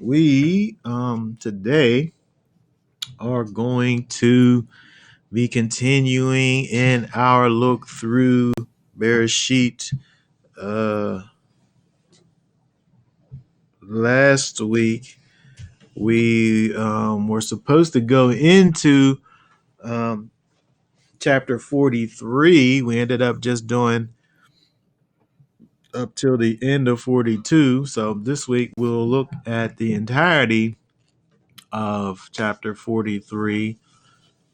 We today are going to be continuing in our look through Bereshit. Uh, Last week we were supposed to go into um, chapter 43. We ended up just doing up till the end of 42. So this week we'll look at the entirety of chapter 43,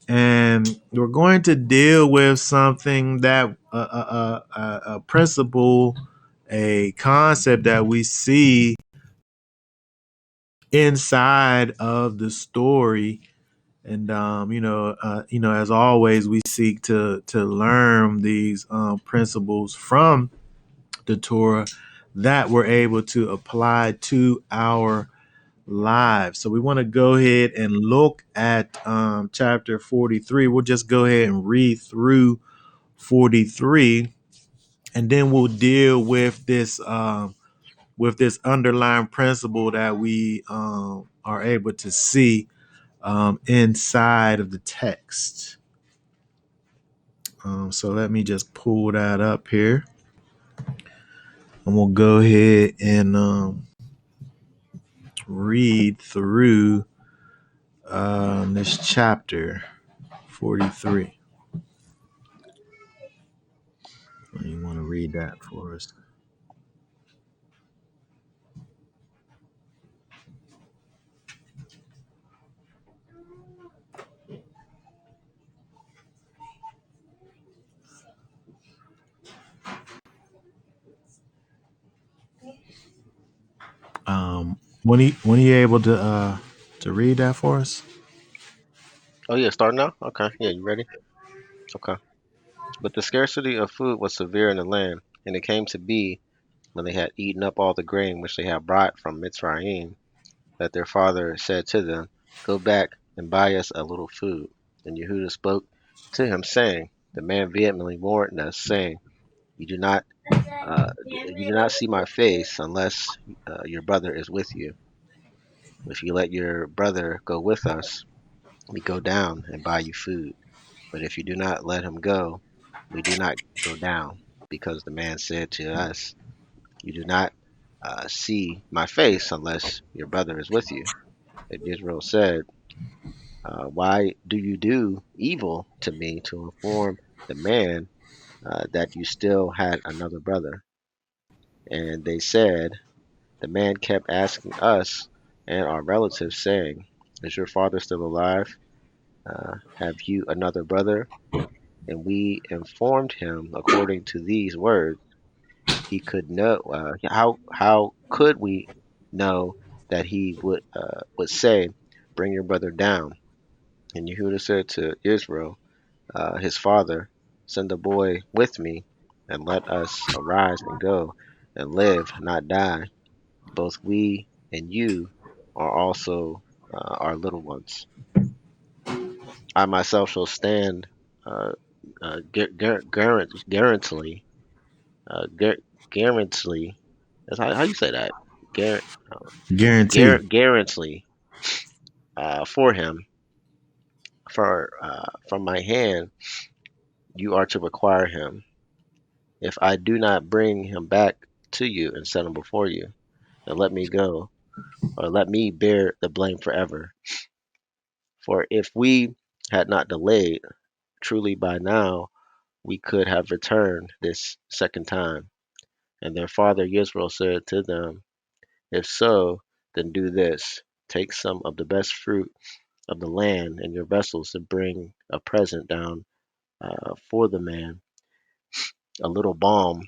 and we're going to deal with something that a principle, a concept that we see inside of the story. And as always, we seek to learn these principles from the Torah that we're able to apply to our lives. So we want to go ahead and look at chapter 43. We'll just go ahead and read through 43, and then we'll deal with this underlying principle that we are able to see inside of the text. So let me just pull that up here, and we'll go ahead and read through this chapter 43. You want to read that for us? When are you able to read that for us? Oh yeah, starting now? Okay. Yeah, you ready? Okay. But the scarcity of food was severe in the land, and it came to be, when they had eaten up all the grain which they had brought from Mitzrayim, that their father said to them, Go back and buy us a little food. And Yehuda spoke to him, saying, The man vehemently warned us, saying, You do not see my face unless your brother is with you. If you let your brother go with us, we go down and buy you food. But if you do not let him go, we do not go down, because the man said to us, You do not see my face unless your brother is with you. And Israel said, Why do you do evil to me to inform the man that you still had another brother? And they said, The man kept asking us and our relatives, saying, Is your father still alive? Have you another brother? And we informed him according to these words. He could know. How could we know that he would say, "Bring your brother down"? And Yehuda said to Israel, his father, "Send the boy with me, and let us arise and go, and live, not die. Both we and you are also our little ones. I myself shall stand uh, guarantedly, guarantedly. That's how you say that. Guar, Guarantee. guarantedly for him. For from my hand you are to require him. If I do not bring him back to you and set him before you, then let me go, or let me bear the blame forever. For if we had not delayed, truly by now we could have returned this second time. And their father Israel said to them, If so, then do this: take some of the best fruit of the land in your vessels to bring a present down for the man, a little balm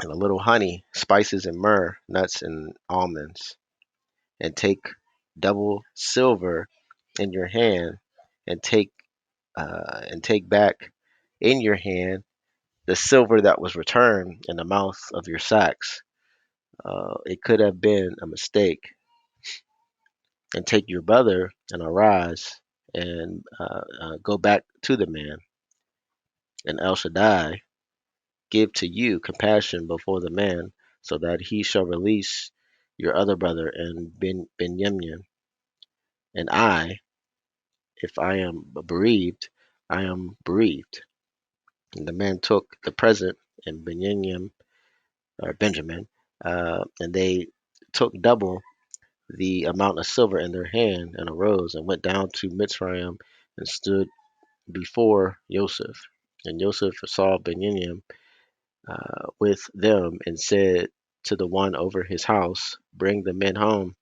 and a little honey, spices and myrrh, nuts and almonds. And take double silver in your hand, and take back in your hand the silver that was returned in the mouth of your sacks. It could have been a mistake. And take your brother and arise and go back to the man. And El Shaddai give to you compassion before the man, so that he shall release your other brother, and Benjamin, and I, if I am bereaved, I am bereaved. And the men took the present and Benjamin, and they took double the amount of silver in their hand, and arose and went down to Mitzrayim and stood before Joseph. And Joseph saw Benjamin with them, and said to the one over his house, "Bring the men home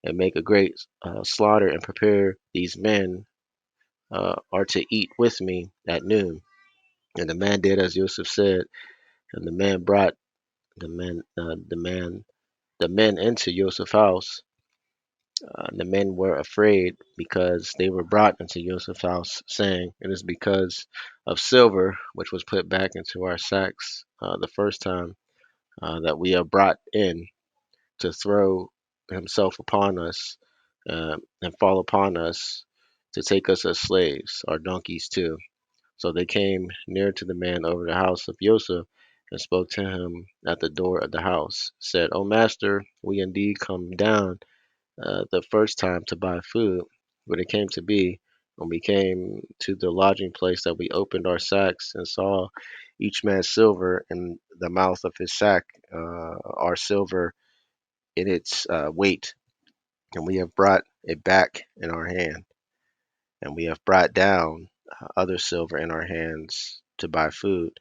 and make a great slaughter, and prepare these men are to eat with me at noon." And the man did as Joseph said, and the man brought the men, the men into Joseph's house. The men were afraid because they were brought into Joseph's house, saying, "It is because of silver which was put back into our sacks the first time that we are brought in, to throw himself upon us and fall upon us, to take us as slaves, our donkeys too." So they came near to the man over the house of Joseph, and spoke to him at the door of the house, said, "O master, we indeed come down the first time to buy food. But it came to be, when we came to the lodging place, that we opened our sacks and saw each man's silver in the mouth of his sack, our silver in its weight, and we have brought it back in our hand. And we have brought down other silver in our hands to buy food.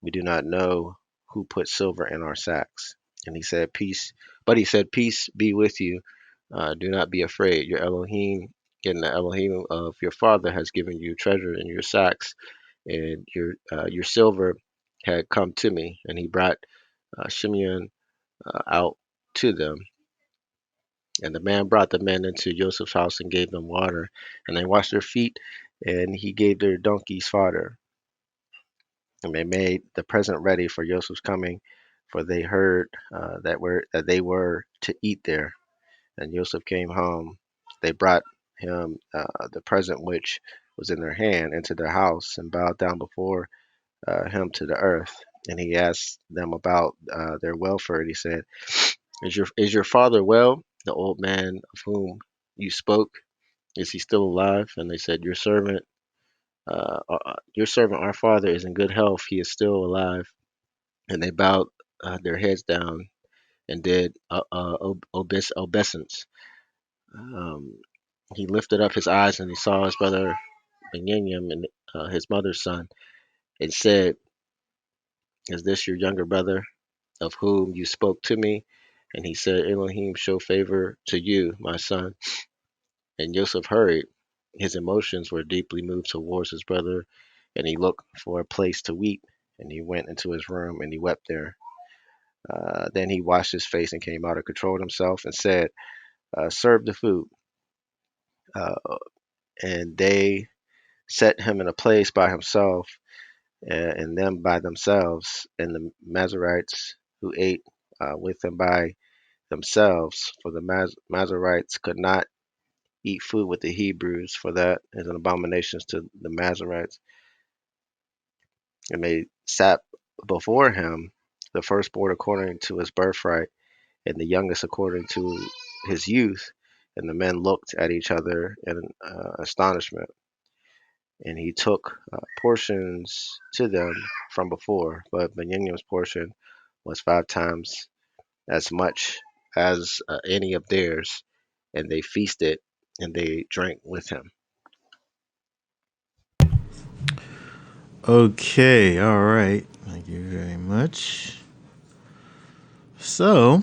We do not know who put silver in our sacks." And he said, "Peace." But he said, "Peace be with you. Do not be afraid. Your Elohim, and the Elohim of your father, has given you treasure in your sacks, and your silver had come to me." And he brought Shimeon out to them. And the man brought the men into Joseph's house and gave them water, and they washed their feet, and he gave their donkeys fodder. And they made the present ready for Joseph's coming, for they heard that they were to eat there. And Joseph came home. They brought him the present which was in their hand into their house, and bowed down before him to the earth. And he asked them about their welfare. And he said, "Is your father well? The old man of whom you spoke, is he still alive?" And they said, your servant, our father, is in good health. He is still alive." And they bowed their heads down and did obeisance. Um, he lifted up his eyes, and he saw his brother Benjamin, and his mother's son, and said, "Is this your younger brother, of whom you spoke to me?" And he said, "Elohim show favor to you, my son." And Joseph hurried. His emotions were deeply moved towards his brother, and he looked for a place to weep. And he went into his room, and he wept there. Then he washed his face and came out and controlled himself, and said, "Serve the food." Uh, and they set him in a place by himself, and them by themselves, and the Mazarites who ate with him by themselves, for the Mazarites could not eat food with the Hebrews, for that is an abomination to the Mazarites. And they sat before him, the firstborn according to his birthright, and the youngest according to his youth. And the men looked at each other in astonishment. And he took portions to them from before, but Benjamin's portion was 5 times as much as any of theirs. And they feasted and they drank with him. Okay, all right. Thank you very much. So,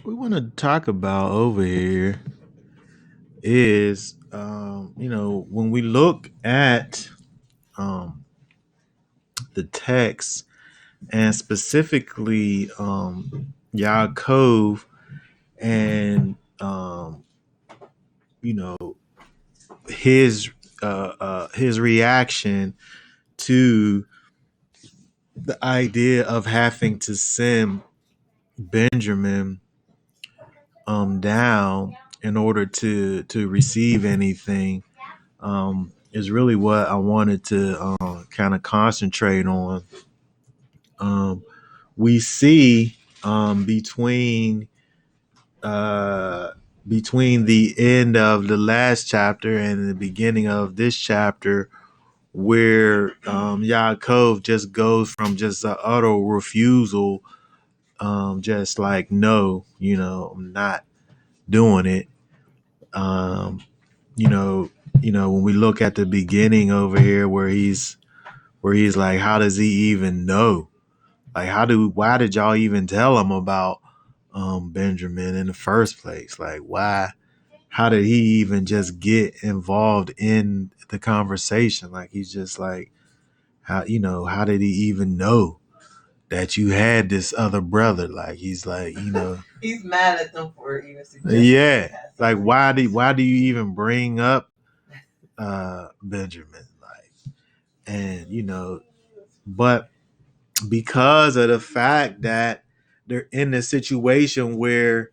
we want to talk about over here is, when we look at the text, and specifically Yaakov, and you know his his reaction to the idea of having to send Benjamin down in order to receive anything, is really what I wanted to kind of concentrate on. We see between uh, between the end of the last chapter and the beginning of this chapter, where Yaakov just goes from just an utter refusal, just like no, I'm not doing it. Um, you know, when we look at the beginning over here, where he's like, how does he even know? Like, why did y'all even tell him about Benjamin in the first place? Like, why? How did he even just get involved in the conversation? Like, he's just like, how did he even know that you had this other brother? Like, he's like, he's mad at them for even suggesting. Yeah, like, why do you even bring up Benjamin? Like, and but because of the fact that they're in this situation where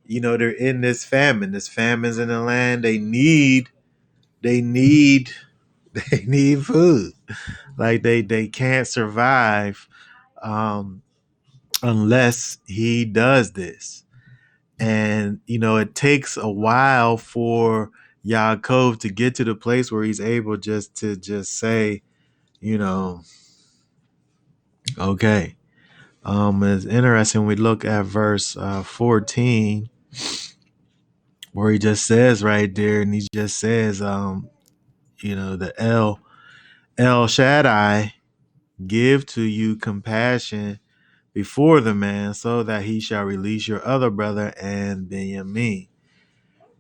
they're in this famine. This famine's in the land. They need they need food. Like, they can't survive um, unless he does this. And it takes a while for Yaakov to get to the place where he's able just say, you know, okay. It's interesting. We look at verse 14, where he just says right there, and he just says, the El Shaddai give to you compassion before the man, so that he shall release your other brother and Benjamin.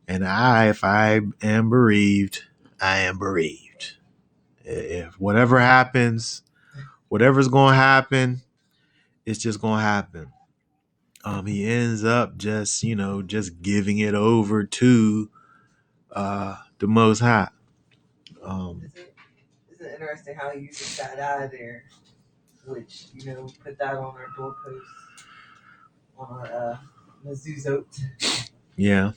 And if I am bereaved, I am bereaved. If whatever happens, whatever's going to happen, it's just going to happen. He ends up just giving it over to the Most High. Isn't it interesting how he uses Shaddai there, which put that on our doorpost, on our mezuzot. Yeah,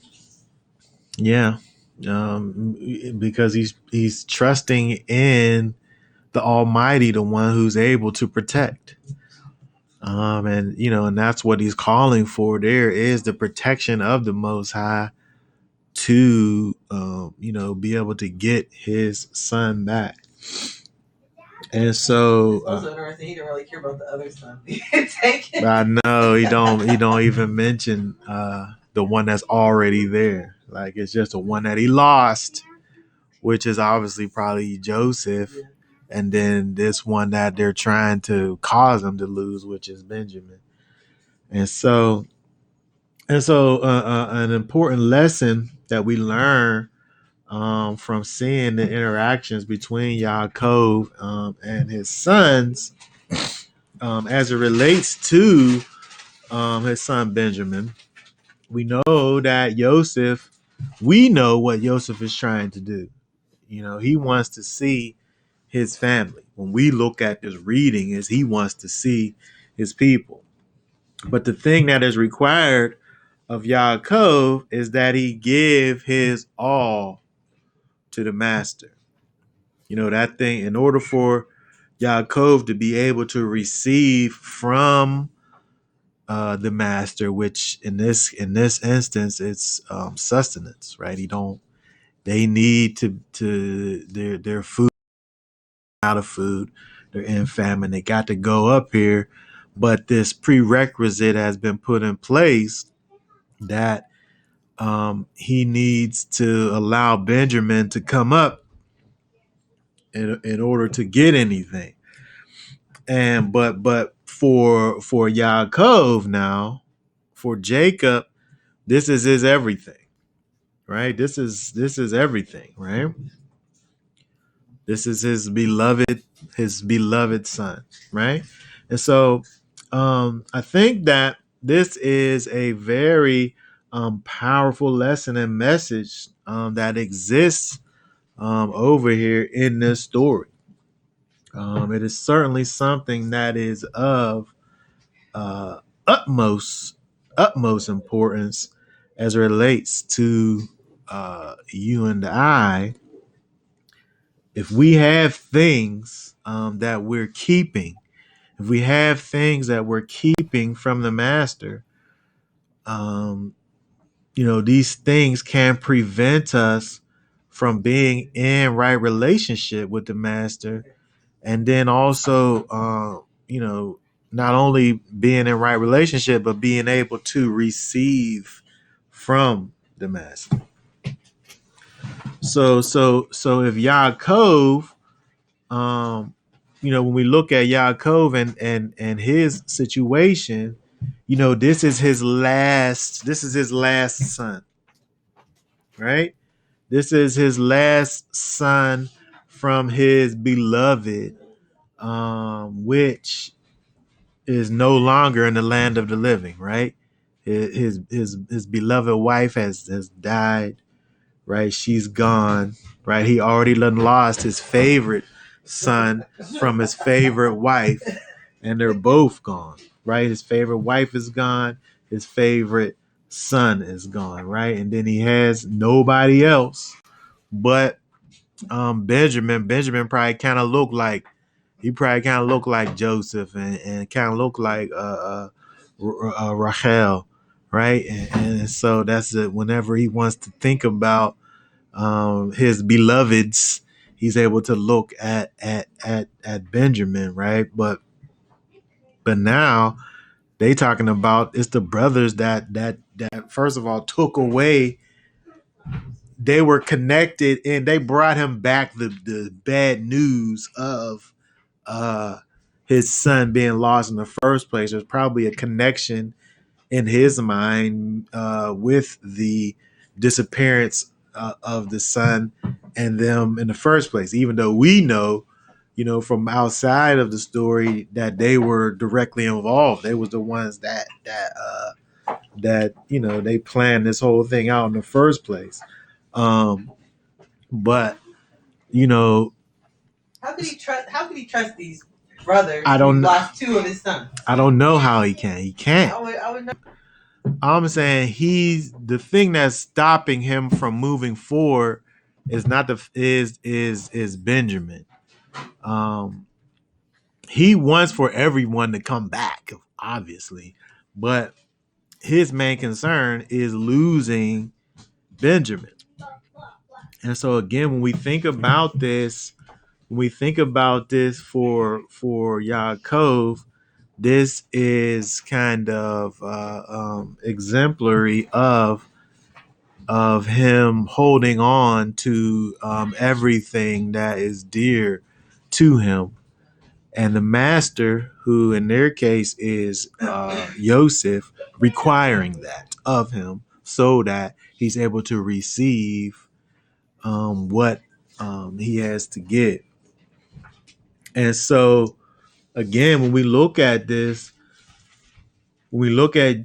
yeah. Because he's trusting in the Almighty, the one who's able to protect. And that's what he's calling for. There is the protection of the Most High to be able to get his son back. And so it's also interesting, he didn't really care about the other son being taken. I know he don't even mention the one that's already there. Like, it's just the one that he lost, which is obviously probably Joseph. Yeah. And then this one that they're trying to cause him to lose, which is Benjamin. And so an important lesson that we learn from seeing the interactions between Yaakov and his sons, as it relates to his son Benjamin. We know that we know what Joseph is trying to do. He wants to see his family. When we look at this reading, is he wants to see his people. But the thing that is required of Yaakov is that he give his all to the master. That thing, in order for Yaakov to be able to receive from the master, which in this instance it's sustenance, right? They need to their food, out of food, they're in famine, they got to go up here. But this prerequisite has been put in place that he needs to allow Benjamin to come up in order to get anything. And but for Yaakov now, for Jacob, this is his everything, right? This is everything, right? This is his beloved son, right? And so I think that this is a very powerful lesson and message that exists over here in this story. It is certainly something that is of uh, utmost importance as it relates to you and I. If we have things that we're keeping, If we have things that we're keeping from the master, um, these things can prevent us from being in right relationship with the master. And then also, not only being in right relationship, but being able to receive from the master. So if Yaakov, when we look at Yaakov and his situation, this is his last son, right? This is his last son from his beloved, which is no longer in the land of the living, right? His beloved wife has died, right? She's gone, right? He already done lost his favorite son from his favorite wife, and they're both gone, right? His favorite wife is gone, his favorite son is gone, right? And then he has nobody else but Benjamin. Benjamin probably kind of looked like Joseph and kind of looked like Rachel, right? And so that's it. Whenever he wants to think about his beloveds, he's able to look at Benjamin, right? But now they talking about it's the brothers that first of all took away. They were connected and they brought him back the bad news of uh his son being lost in the first place. There's probably a connection in his mind with the disappearance of the son and them in the first place, even though we know, from outside of the story that they were directly involved. They was the ones that they planned this whole thing out in the first place. But you know How could he trust these brothers? I don't He lost two of his sons. I don't know how he can. He can't. I would know. I'm saying he's the thing that's stopping him from moving forward is not the is Benjamin. Um, he wants for everyone to come back, obviously, but his main concern is losing Benjamin. And so again, when we think about this for Yaakov, this is kind of exemplary of him holding on to everything that is dear to him, and the master, who in their case is Yosef, requiring that of him so that he's able to receive what he has to give. And so again, when we look at this, when we look at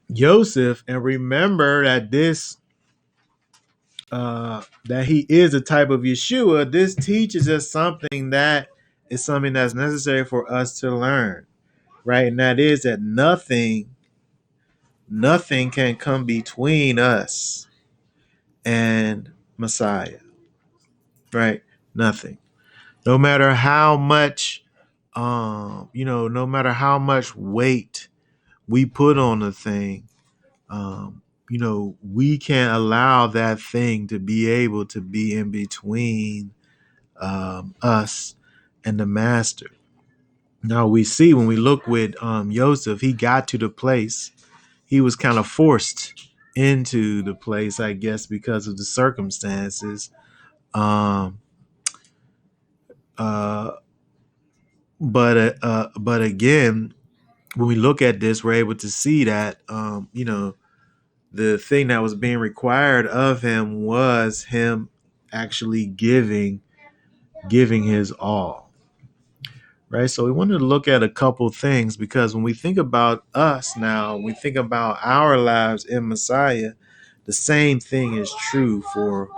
Yosef and remember that that he is a type of Yeshua, this teaches us something that is something that's necessary for us to learn, right? And that is that nothing can come between us and Messiah, right? Nothing. No matter how much, no matter how much weight we put on the thing, we can't allow that thing to be able to be in between us and the master. Now we see when we look with Joseph, he got to the place. He was kind of forced into the place, I guess, because of the circumstances. Um, uh, but again, when we look at this, we're able to see that the thing that was being required of him was him actually giving his all, right? So we wanted to look at a couple things, because when we think about us now, we think about our lives in Messiah, the same thing is true for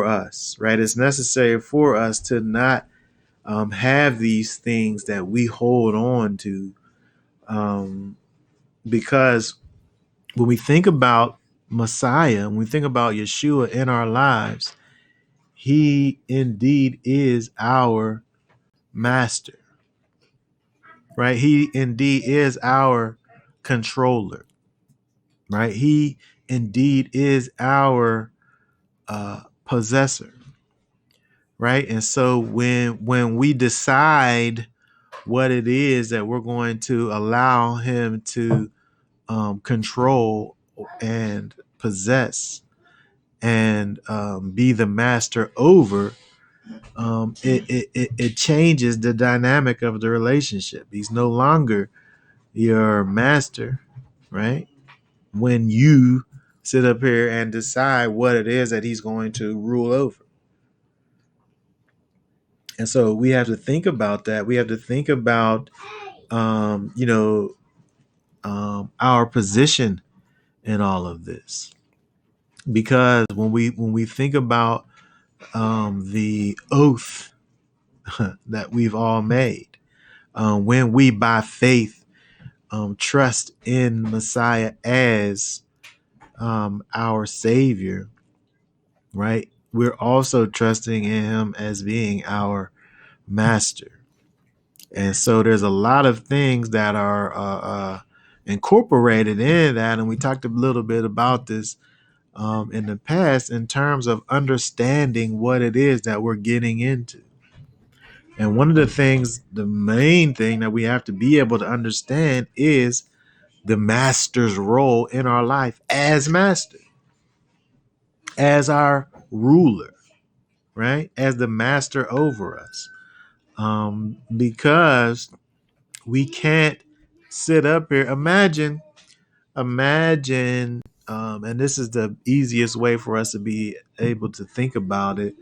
us, right? It's necessary for us to not have these things that we hold on to, because when we think about Messiah, when we think about Yeshua in our lives, he indeed is our master. right? He indeed is our controller, right? He indeed is our possessor, right? And so when we decide what it is that we're going to allow him to control and possess and be the master over, it changes the dynamic of the relationship. He's no longer your master, right? When you sit up here and decide what it is that he's going to rule over. And so we have to think about that. We have to think about, um, you know, our position in all of this, because when we think about the oath that we've all made, when we by faith trust in Messiah as our Savior, right? We're also trusting in Him as being our Master. And so there's a lot of things that are incorporated in that. And we talked a little bit about this in the past in terms of understanding what it is that we're getting into. And one of the things, the main thing that we have to be able to understand is the master's role in our life as master, as our ruler, right? As the master over us. Because we can't sit up here. Imagine, and this is the easiest way for us to be able to think about it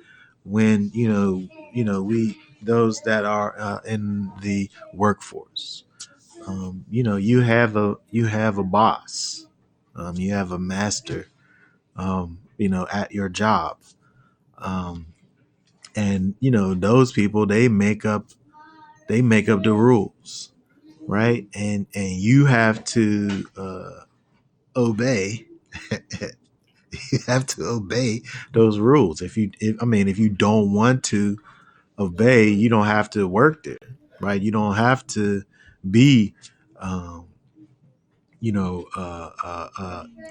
when, we, those that are in the workforce. You have a boss, you have a master, at your job, um, and those people, they make up the rules, right? And you have to obey. You have to obey those rules. If you don't want to obey, you don't have to work there, right? You don't have to be um,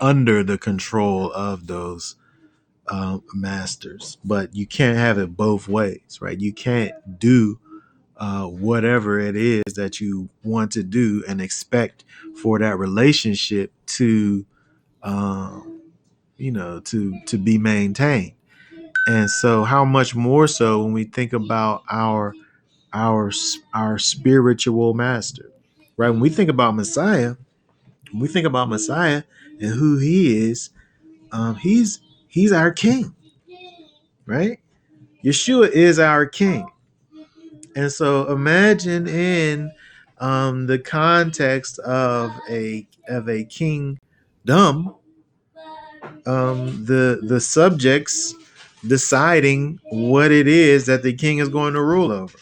under the control of those masters. But you can't have it both ways, right? You can't do whatever it is that you want to do and expect for that relationship to, to be maintained. And so, how much more so when we think about our spiritual master, right? When we think about Messiah and who he is, he's our king, right? Yeshua is our king. And so imagine in the context of a kingdom, the subjects deciding what it is that the king is going to rule over.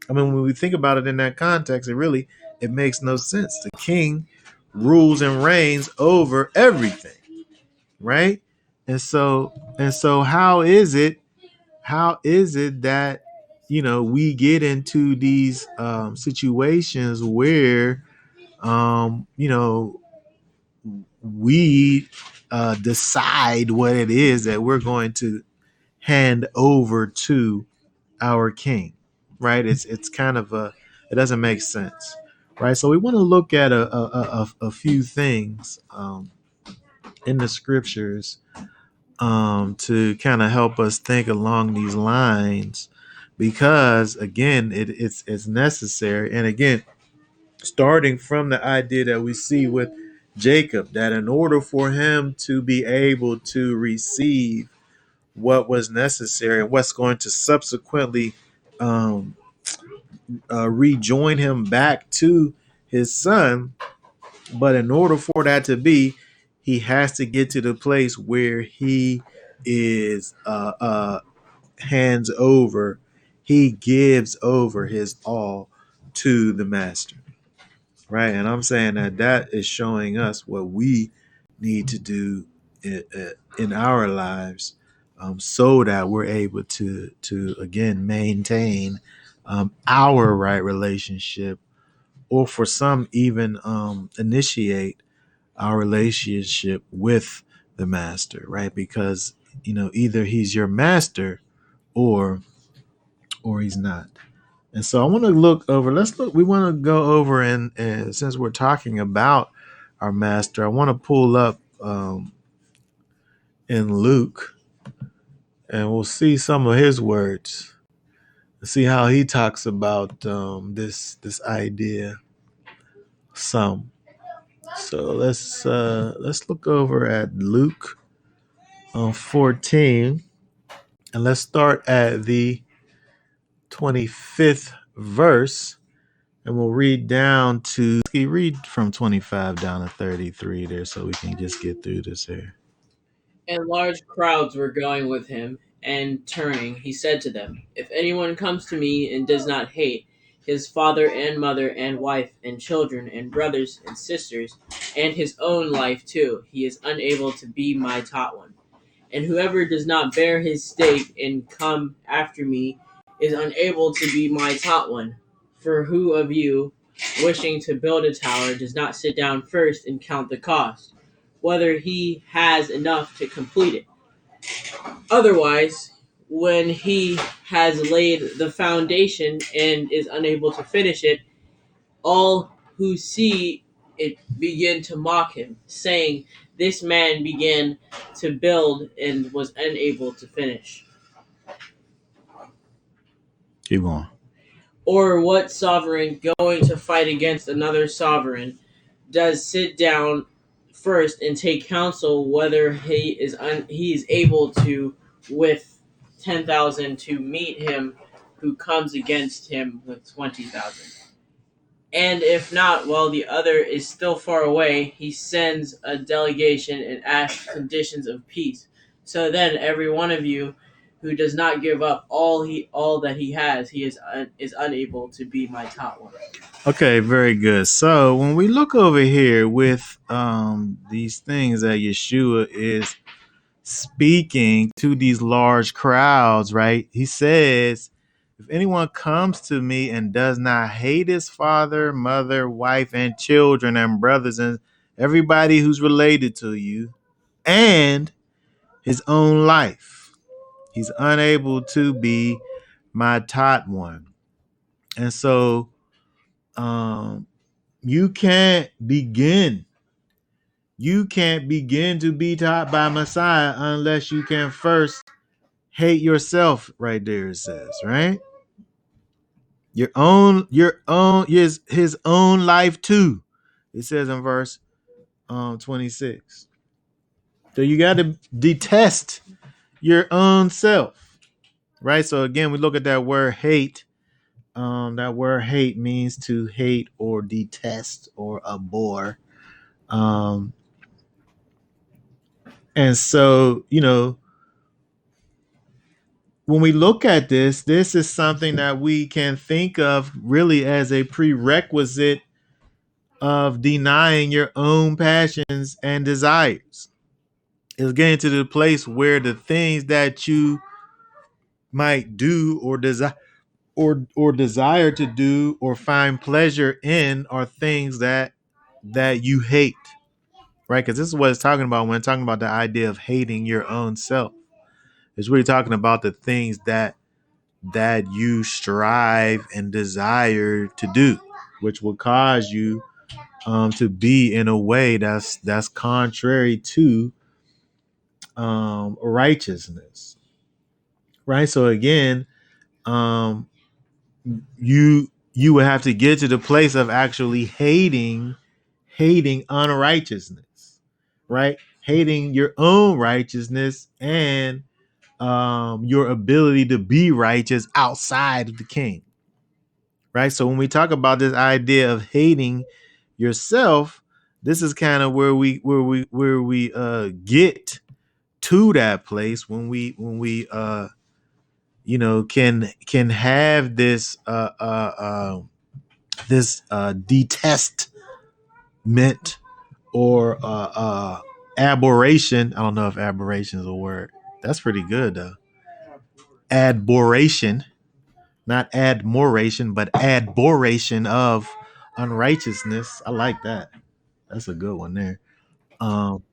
When we think about it in that context, it makes no sense. The king rules and reigns over everything, right? And so how is it that we get into these situations where we decide what it is that we're going to hand over to our king, right? It's kind of it doesn't make sense, right? So we want to look at a few things in the scriptures to kind of help us think along these lines, because again, it's necessary. And again, starting from the idea that we see with Jacob, that in order for him to be able to receive what was necessary and what's going to subsequently um, rejoin him back to his son, but in order for that to be, he has to get to the place where he is hands over, he gives over his all to the master, right? And I'm saying that is showing us what we need to do in our lives, so that we're able to again maintain our right relationship or for some even initiate our relationship with the master, right? Because either he's your master or he's not. And so I want to look over. Let's look. We want to go over and since we're talking about our master, I want to pull up in Luke, and we'll see some of his words. See how he talks about this idea. Some. So let's look over at Luke 14, and let's start at the 25th verse, and we'll read down to read from 25 down to 33 there, so we can just get through this here. And large crowds were going with him, and turning, he said to them, "If anyone comes to me and does not hate his father and mother and wife and children and brothers and sisters, and his own life too, he is unable to be my taught one. And whoever does not bear his stake and come after me is unable to be my taught one. For who of you, wishing to build a tower, does not sit down first and count the cost, whether he has enough to complete it? Otherwise, when he has laid the foundation and is unable to finish it, all who see it begin to mock him, saying, 'This man began to build and was unable to finish.' Keep going. Or what sovereign going to fight against another sovereign does sit down first and take counsel whether he is able to with 10,000 to meet him who comes against him with 20,000? And if not, while the other is still far away, he sends a delegation and asks conditions of peace. So then, every one of you who does not give up all that he has, he is unable to be my taught one." Okay, very good. So when we look over here with these things that Yeshua is speaking to these large crowds, right? He says, if anyone comes to me and does not hate his father, mother, wife, and children, and brothers, and everybody who's related to you, and his own life, he's unable to be my taught one. And so you can't begin. You can't begin to be taught by Messiah unless you can first hate yourself, right there it says, right? His own life too. It says in verse 26. So you got to detest your own self, right? So again, we look at that word hate. That word hate means to hate or detest or abhor. Um, and so, when we look at this is something that we can think of really as a prerequisite of denying your own passions and desires. It's getting to the place where the things that you might do or desire or desire to do or find pleasure in are things that you hate, right? Because this is what it's talking about when talking about the idea of hating your own self. It's really talking about the things that you strive and desire to do, which will cause you to be in a way that's contrary to righteousness, right? So again, um, you would have to get to the place of actually hating unrighteousness, right? Hating your own righteousness and your ability to be righteous outside of the king, right? So when we talk about this idea of hating yourself, this is kind of where we get to that place when we can have this detestment or aberration. I don't know if aberration is a word. That's pretty good though. Adboration, not admiration, but adboration of unrighteousness. I like that. That's a good one there. Um,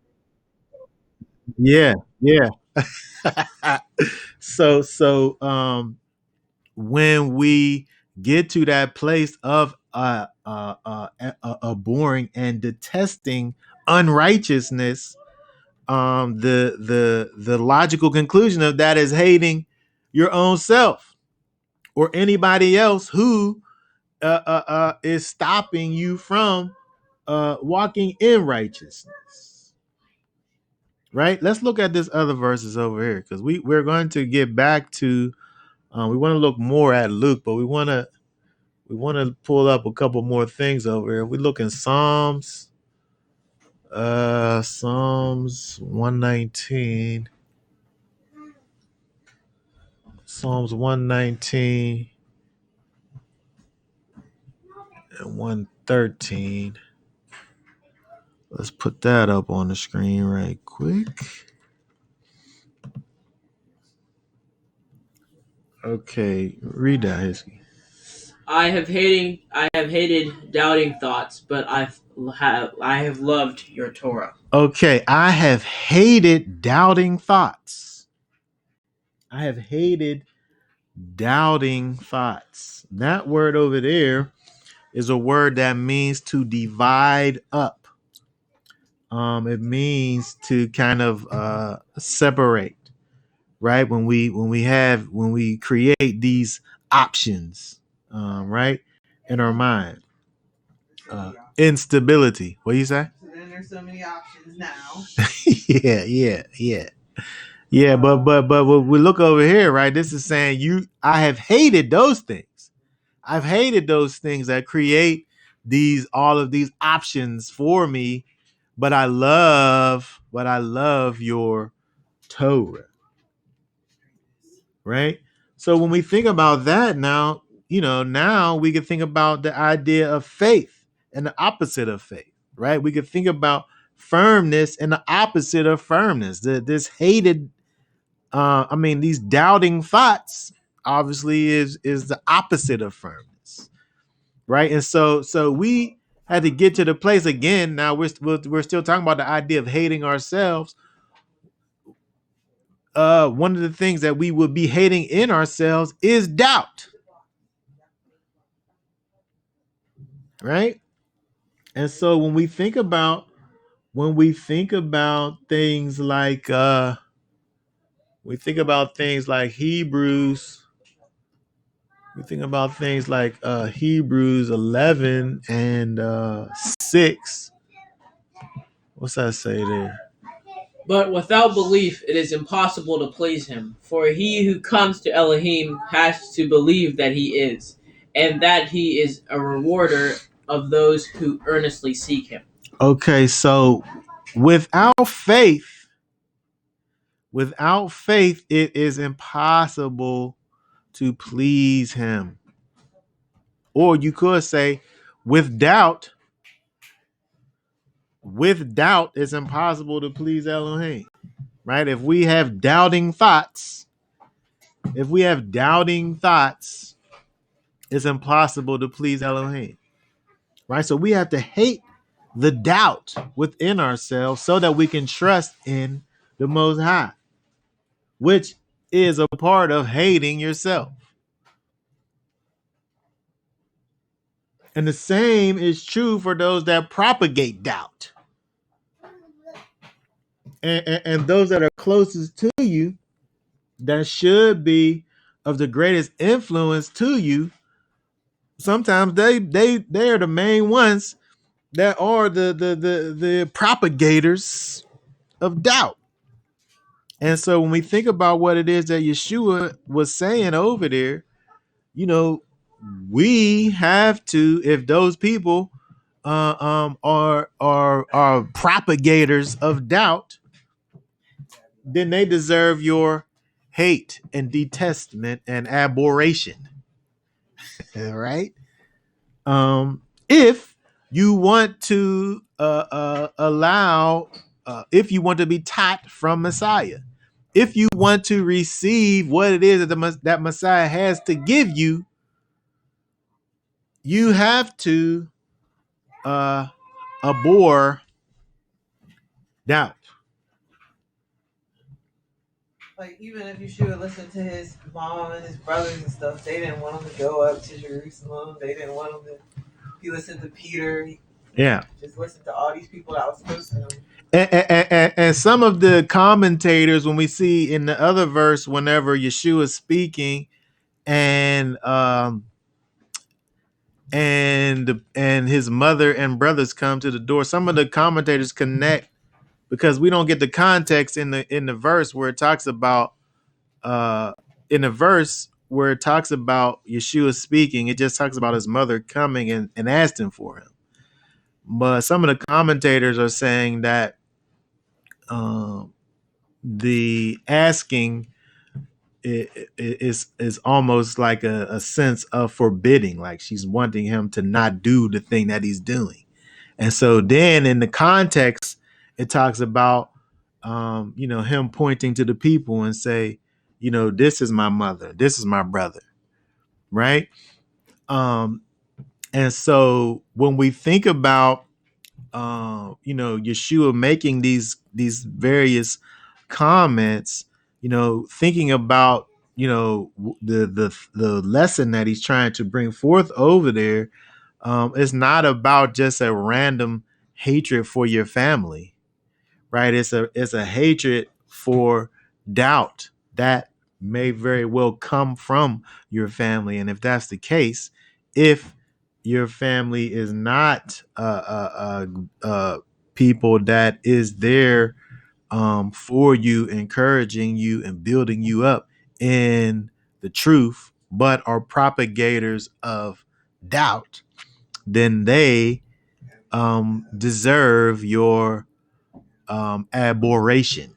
yeah, yeah. So when we get to that place of abhorring and detesting unrighteousness, the logical conclusion of that is hating your own self or anybody else who is stopping you from walking in righteousness. Right? Let's look at this other verses over here because we're going to get back to. We want to look more at Luke, but we want to pull up a couple more things over here. We look in Psalms 119. Psalms 119 and 113. Let's put that up on the screen right quick. Okay, read that, Hisky. I have hated doubting thoughts, but I have loved your Torah. Okay, I have hated doubting thoughts. I have hated doubting thoughts. That word over there is a word that means to divide up. It means to kind of separate, right? When we create these options, right, in our mind. Instability. What do you say? So then there's so many options now. Yeah. But when we look over here, right? This is saying I have hated those things. I've hated those things that create all of these options for me, but I love your Torah, right? So when we think about that now, now we can think about the idea of faith and the opposite of faith, right? We could think about firmness and the opposite of firmness. This hated, these doubting thoughts obviously is the opposite of firmness, right? And so we had to get to the place again. Now we're still talking about the idea of hating ourselves. One of the things that we would be hating in ourselves is doubt, right? And so when we think about things like Hebrews, we think about things like Hebrews 11 and 6. What's that say there? But without belief it is impossible to please him. For he who comes to Elohim has to believe that he is, and that he is a rewarder of those who earnestly seek him. Okay, so without faith, it is impossible to please him. Or you could say, with doubt, it's impossible to please Elohim. Right? If we have doubting thoughts, it's impossible to please Elohim. Right? So we have to hate the doubt within ourselves so that we can trust in the Most High, which is a part of hating yourself. And the same is true for those that propagate doubt. And those that are closest to you, that should be of the greatest influence to you, sometimes they are the main ones that are the propagators of doubt. And so when we think about what it is that Yeshua was saying over there, we have to, if those people are propagators of doubt, then they deserve your hate and detestment and abhorration. Right? If you want to if you want to be taught from Messiah, if you want to receive what it is that Messiah has to give you, you have to uh, abhor doubt. Like even if Yeshua listened to his mom and his brothers and stuff, they didn't want him to go up to Jerusalem. They didn't want him to. He listened to Peter. He Yeah. just listened to all these people that was close to him. And some of the commentators, when we see in the other verse, whenever Yeshua is speaking, and and his mother and brothers come to the door, some of the commentators connect because we don't get the context in the verse where it talks about in the verse where it talks about Yeshua speaking. It just talks about his mother coming and asking for him. But some of the commentators are saying that um, the asking is almost like a sense of forbidding, like she's wanting him to not do the thing that he's doing. And so then in the context, it talks about him pointing to the people and say, this is my mother, this is my brother, right? Um, and so when we think about Yeshua making these various comments, thinking about the lesson that he's trying to bring forth over there, it's not about just a random hatred for your family, right? It's a hatred for doubt that may very well come from your family, and if that's the case, if your family is not people that is there for you, encouraging you and building you up in the truth, but are propagators of doubt, then they deserve your abhorration,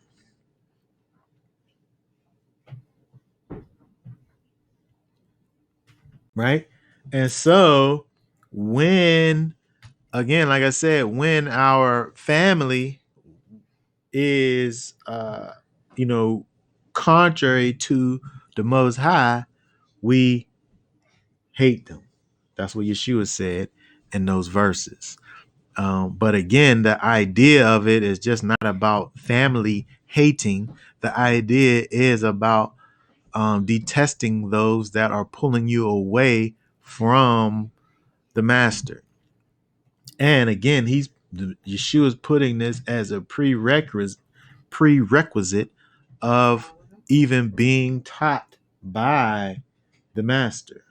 right? And so, when, again, like I said, when our family is, contrary to the Most High, we hate them. That's what Yeshua said in those verses. But again, the idea of it is just not about family hating. The idea is about detesting those that are pulling you away from the master. And again, Yeshua's putting this as a prerequisite of even being taught by the master.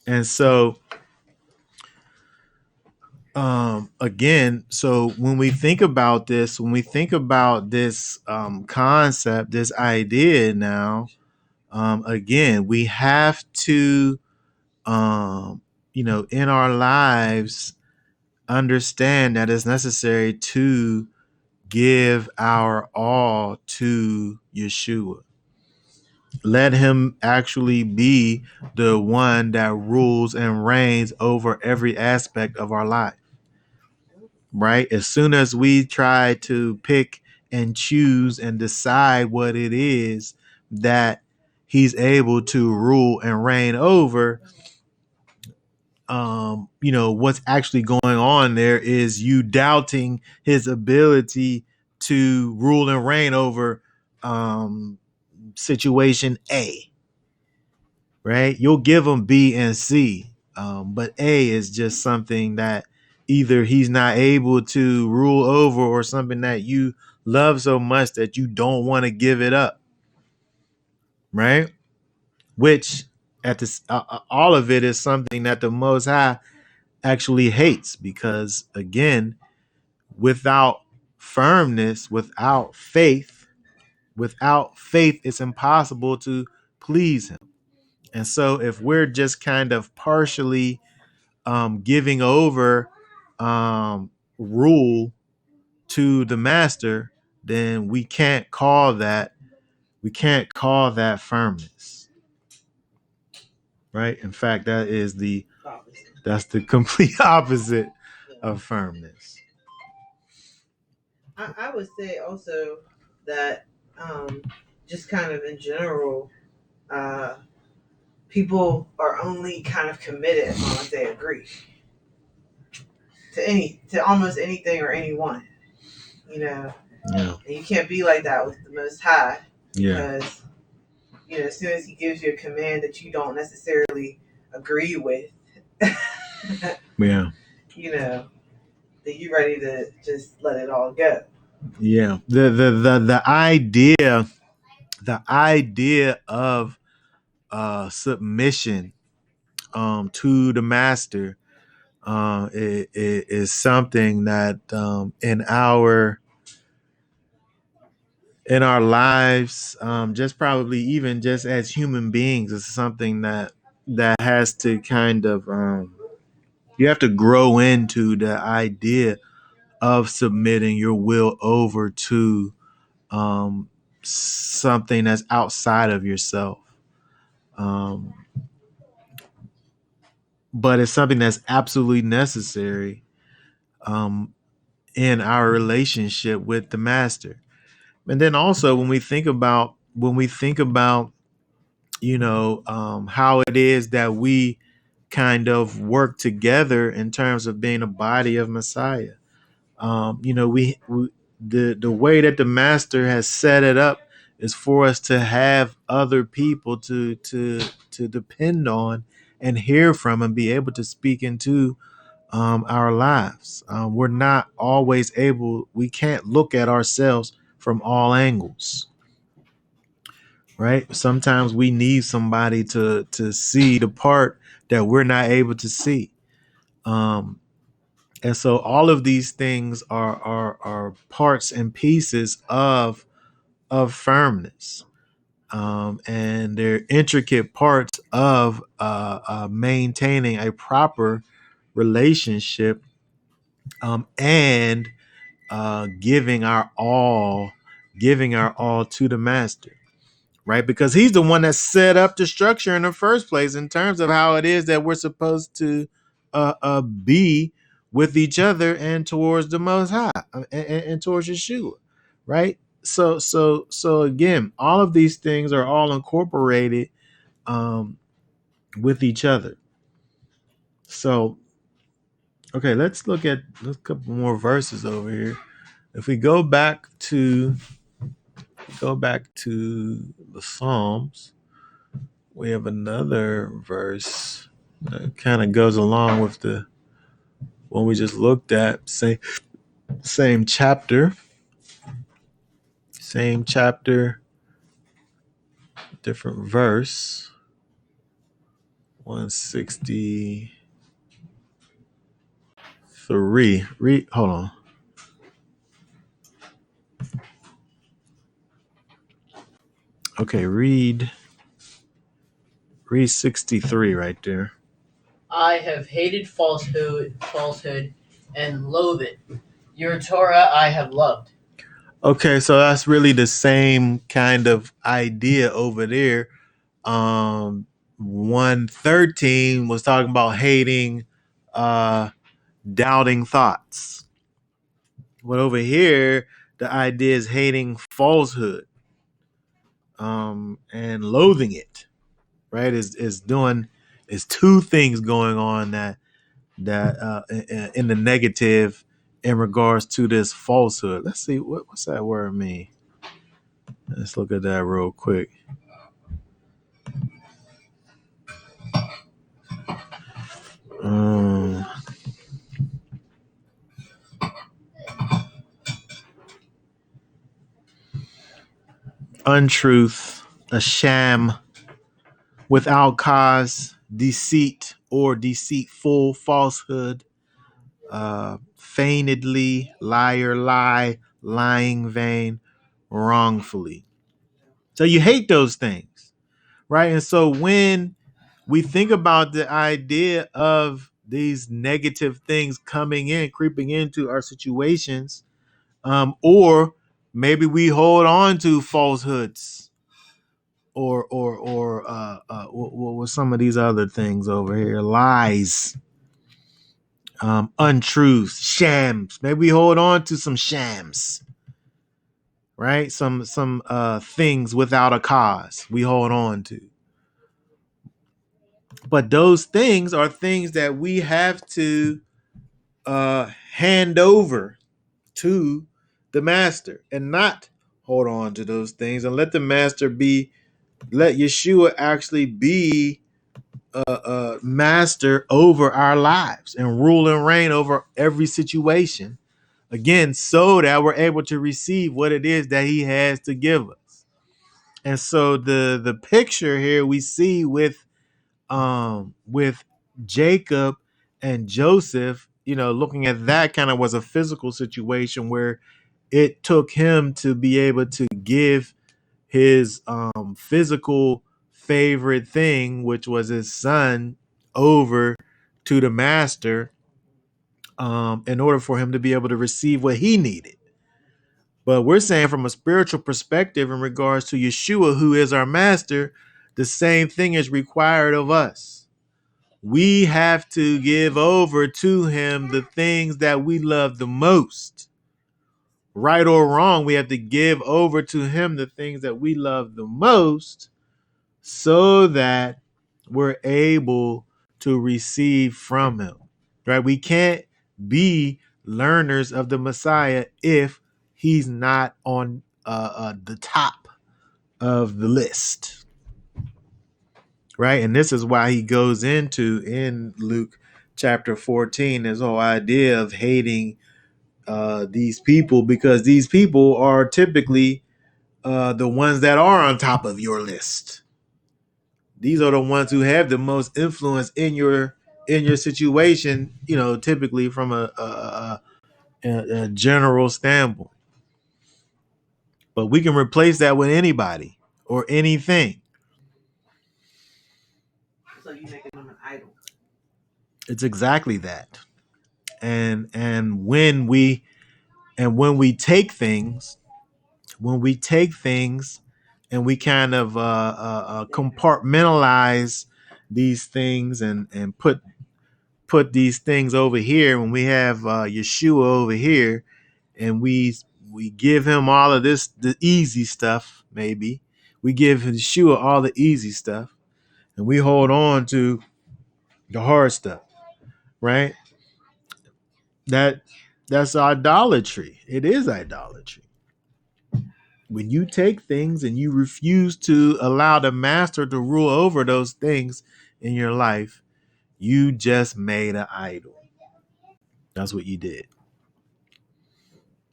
And so again, so when we think about this, concept, this idea now, again, we have to in our lives understand that it's necessary to give our all to Yeshua. Let him actually be the one that rules and reigns over every aspect of our life, right? As soon as we try to pick and choose and decide what it is that he's able to rule and reign over, what's actually going on there is you doubting his ability to rule and reign over situation A, right? You'll give him B and C, but A is just something that either he's not able to rule over or something that you love so much that you don't want to give it up, right? Which at this, all of it is something that the Most High actually hates, because again, without firmness, without faith, it's impossible to please him. And so if we're just kind of partially giving over rule to the master, then we can't call that firmness, right? In fact, that's the complete opposite of firmness. I would say also that just kind of in general, uh, people are only kind of committed as long as they agree to almost anything or anyone, you know. Yeah. And you can't be like that with the Most High Yeah. because as soon as He gives you a command that you don't necessarily agree with, Yeah. then you're ready to just let it all go. Yeah. The idea of submission to the master is something that in our lives, just probably even just as human beings, is something that has to kind of you have to grow into the idea of submitting your will over to something that's outside of yourself. Um, but it's something that's absolutely necessary um, in our relationship with the master. And then also when we think about how it is that we kind of work together in terms of being a body of Messiah. We the way that the master has set it up is for us to have other people to depend on and hear from and be able to speak into our lives. We're not always able. We can't look at ourselves from all angles, right? Sometimes we need somebody to see the part that we're not able to see. Um, and so all of these things are parts and pieces of firmness. And they're intricate parts of maintaining a proper relationship and giving our all to the master, right? Because he's the one that set up the structure in the first place in terms of how it is that we're supposed to be with each other and towards the Most High and towards Yeshua, right? So again, all of these things are all incorporated um, with each other. So okay, let's look at a couple more verses over here. If we go back to the Psalms, we have another verse that kind of goes along with the one we just looked at. Same chapter, different verse. 163. Hold on. Okay, read 63 right there. I have hated falsehood, and loathe it. Your Torah I have loved. Okay, so that's really the same kind of idea over there. 113 was talking about hating doubting thoughts. But over here, the idea is hating falsehood and loathing it. Right? Is two things going on that in the negative in regards to this falsehood. Let's see what's that word mean. Let's look at that real quick. Um, untruth, a sham, without cause, deceit or deceitful, falsehood, feignedly, liar, lie, lying, vain, wrongfully. So you hate those things, right? And so when we think about the idea of these negative things coming in, creeping into our situations, or maybe we hold on to falsehoods or what were some of these other things over here? Lies, untruths, shams. Maybe we hold on to some shams, right? Some things without a cause we hold on to. But those things are things that we have to hand over to the master and not hold on to those things and let the master be, let Yeshua actually be a master over our lives and rule and reign over every situation. Again, so that we're able to receive what it is that he has to give us. And so the picture here we see with Jacob and Joseph, looking at that kind of was a physical situation where it took him to be able to give his physical favorite thing, which was his son, over to the master, in order for him to be able to receive what he needed. But we're saying from a spiritual perspective in regards to Yeshua, who is our master, the same thing is required of us. We have to give over to him the things that we love the most. Right or wrong, we have to give over to him the things that we love the most so that we're able to receive from him. Right? We can't be learners of the Messiah if he's not on the top of the list. Right? And this is why he goes into in Luke chapter 14 this whole idea of hating these people, because these people are typically the ones that are on top of your list. These are the ones who have the most influence in your situation, typically from a general standpoint. But we can replace that with anybody or anything. So you making them an idol. It's exactly that. And when we take things, and we kind of compartmentalize these things and put these things over here, when we have Yeshua over here, and we give him all of this, the easy stuff. Maybe we give Yeshua all the easy stuff, and we hold on to the hard stuff, right? That's idolatry. It is idolatry. When you take things and you refuse to allow the master to rule over those things in your life, you just made an idol. That's what you did.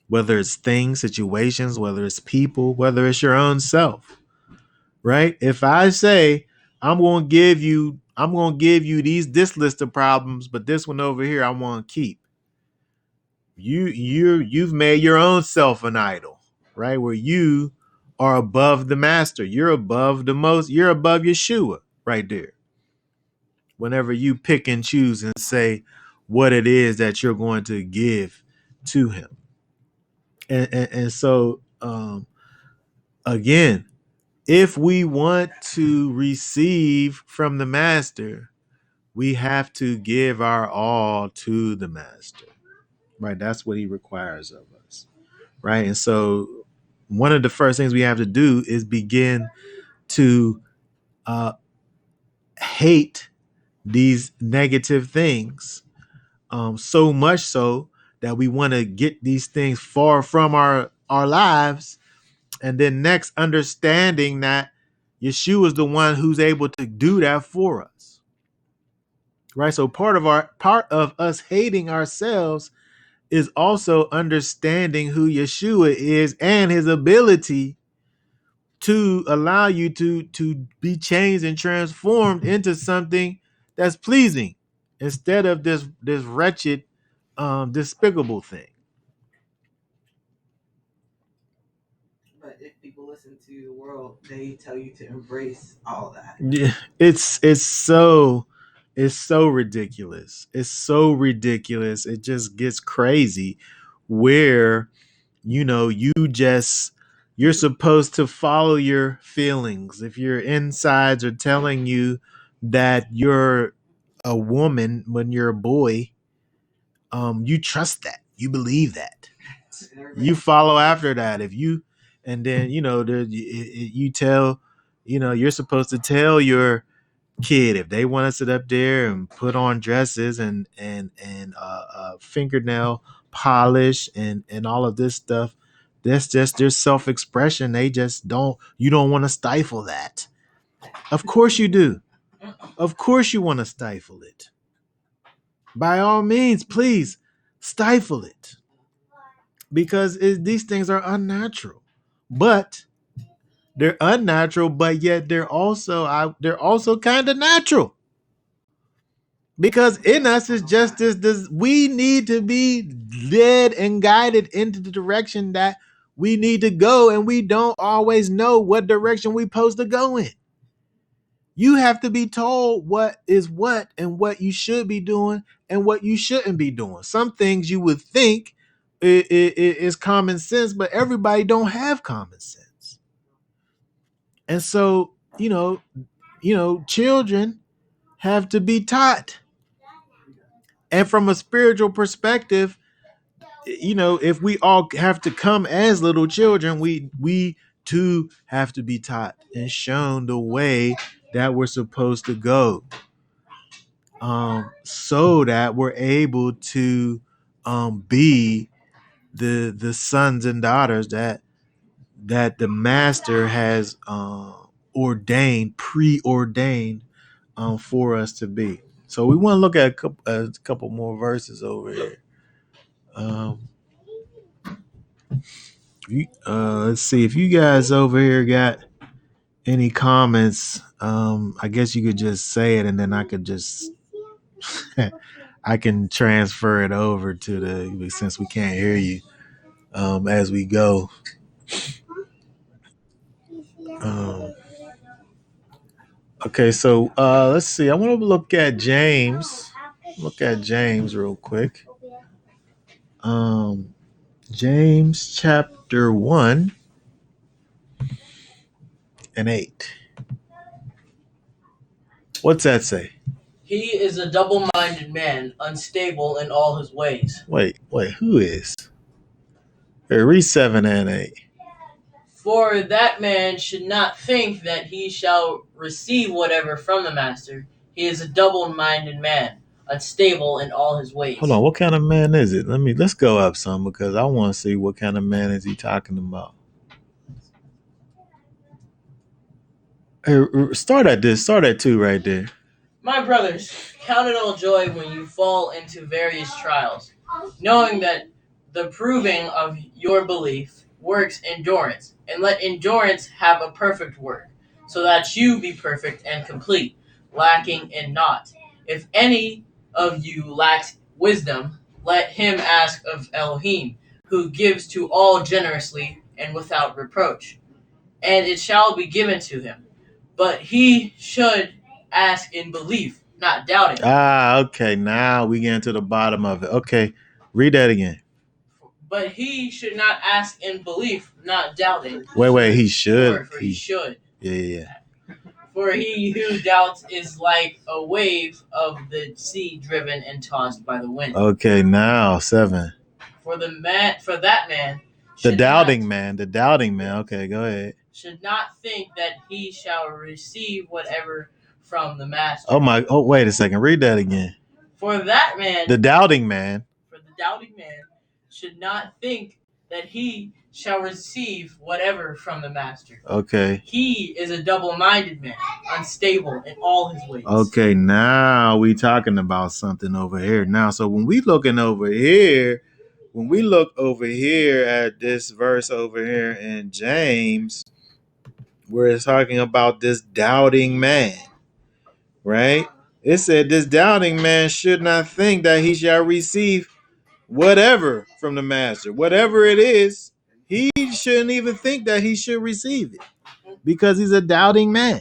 Whether it's things, situations, whether it's people, whether it's your own self, right? If I say I'm going to give you this list of problems, but this one over here I want to keep. You've made your own self an idol, right? Where you are above the master. You're above you're above Yeshua right there. Whenever you pick and choose and say what it is that you're going to give to him. And so again, if we want to receive from the master, we have to give our all to the master. Right? That's what he requires of us. Right? And so one of the first things we have to do is begin to hate these negative things, so much so that we want to get these things far from our lives. And then next, understanding that Yeshua is the one who's able to do that for us. Right? So part of us hating ourselves is also understanding who Yeshua is and his ability to allow you to be changed and transformed into something that's pleasing instead of this wretched, despicable thing. But if people listen to the world, they tell you to embrace all that. Yeah, it's so ridiculous. It's so ridiculous. It just gets crazy where you're supposed to follow your feelings. If your insides are telling you that you're a woman when you're a boy, you trust that. You believe that. You follow after that. And then you tell, you're supposed to tell kid, if they want to sit up there and put on dresses and fingernail polish and all of this stuff, that's just their self-expression. They just you don't want to stifle that. Of course you do. Of course you want to stifle it. By all means, please stifle it, because these things are unnatural. But they're unnatural, but yet they're also kind of natural, because in us is just this we need to be led and guided into the direction that we need to go, and we don't always know what direction we're supposed to go in. You have to be told what is what and what you should be doing and what you shouldn't be doing. Some things you would think is common sense, but everybody don't have common sense. And so, children have to be taught. And from a spiritual perspective, if we all have to come as little children, we too have to be taught and shown the way that we're supposed to go, so that we're able to be the sons and daughters that the master has preordained for us to be. So we want to look at a couple more verses over here. Let's see if you guys over here got any comments. I guess you could just say it, and then I could just I can transfer it over to since we can't hear you as we go. Um, okay, so let's see. I want to look at James. Look at James real quick. James chapter 1:8. What's that say? He is a double-minded man, unstable in all his ways. Wait, who is? Hey, read 7 and 8. For that man should not think that he shall receive whatever from the master. He is a double-minded man, unstable in all his ways. Hold on, what kind of man is it? Let's go up some, because I want to see what kind of man is he talking about. Hey, start at 2 right there. My brothers, count it all joy when you fall into various trials, knowing that the proving of your belief works endurance, and let endurance have a perfect work, so that you be perfect and complete, lacking in naught. If any of you lacks wisdom, let him ask of Elohim, who gives to all generously and without reproach, and it shall be given to him. But he should ask in belief, not doubting. Okay. Now we get to the bottom of it. Okay. Read that again. But he should not ask in belief, not doubting. Wait. He should. For he should. Yeah. For he who doubts is like a wave of the sea driven and tossed by the wind. Okay. Now 7. For that man. The doubting man. Okay, go ahead. Should not think that he shall receive whatever from the master. Oh, wait a second. Read that again. For that man. The doubting man. For the doubting man should not think that he shall receive whatever from the master. Okay. He is a double-minded man, unstable in all his ways. Okay, now we talking about something over here. Now, so when we look over here at this verse over here in James, where it's talking about this doubting man, right? It said this doubting man should not think that he shall receive whatever from the master. Whatever it is, he shouldn't even think that he should receive it, because he's a doubting man.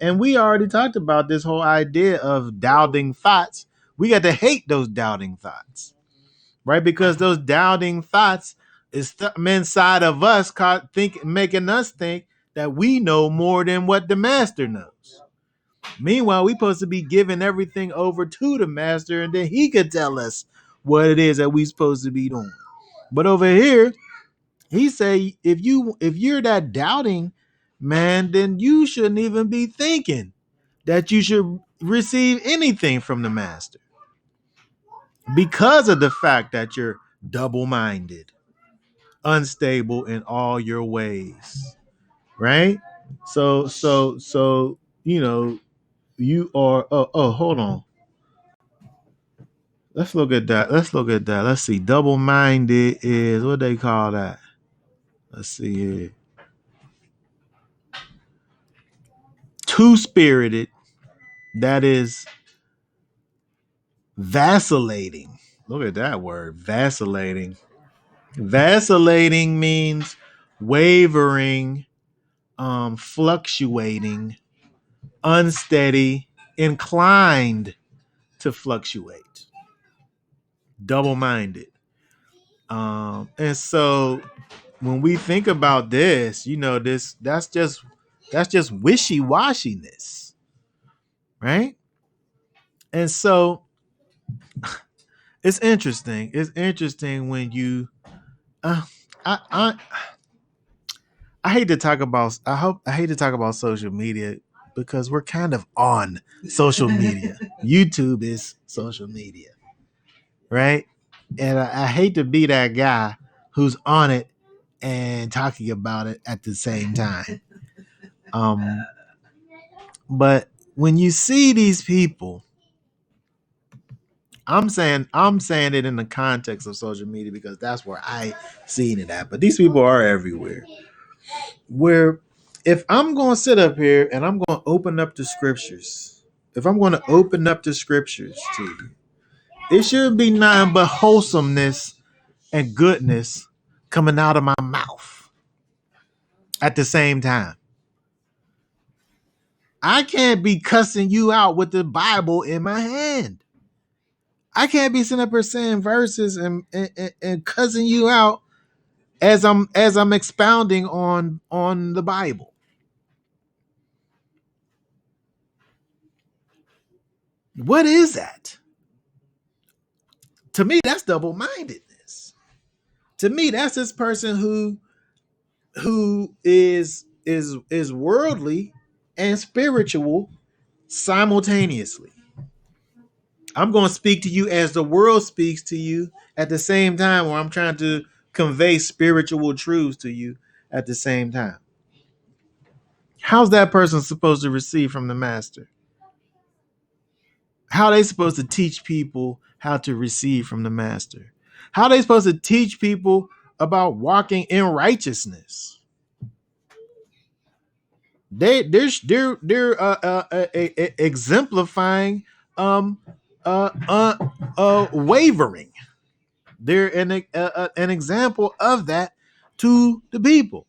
And we already talked about this whole idea of doubting thoughts. We got to hate those doubting thoughts, right? Because those doubting thoughts is inside of us, making us think that we know more than what the master knows. Meanwhile, we're supposed to be giving everything over to the master, and then he could tell us what it is that we're supposed to be doing. But over here, he say, if you're that doubting man, then you shouldn't even be thinking that you should receive anything from the master because of the fact that you're double-minded, unstable in all your ways, right? So you know, you are hold on. Let's look at that. Let's see. Double-minded is what they call that. Let's see here. Two-spirited, that is vacillating. Look at that word, vacillating. Vacillating means wavering, fluctuating, unsteady, inclined to fluctuate, double-minded. And so when we think about this, you know, that's just wishy-washiness, right? And so it's interesting. It's interesting when you uh, I I hate to talk about I hate to talk about social media because we're kind of on social media. YouTube is social media, right? And I hate to be that guy who's on it and talking about it at the same time. Um, but when you see these people, I'm saying it in the context of social media because that's where I seen it at. But these people are everywhere. Where if I'm going to sit up here and I'm going to open up the scriptures, if I'm going to open up the scriptures to you, it should be nothing but wholesomeness and goodness coming out of my mouth at the same time. I can't be cussing you out with the Bible in my hand. I can't be sitting up here saying verses and cussing you out as I'm expounding on the Bible. What is that? To me, that's double-mindedness. To me, that's this person who is worldly and spiritual simultaneously. I'm going to speak to you as the world speaks to you at the same time, or I'm trying to convey spiritual truths to you at the same time. How's that person supposed to receive from the master? How are they supposed to teach people how to receive from the master? How are they supposed to teach people about walking in righteousness? They're exemplifying um wavering. They're an example of that to the people.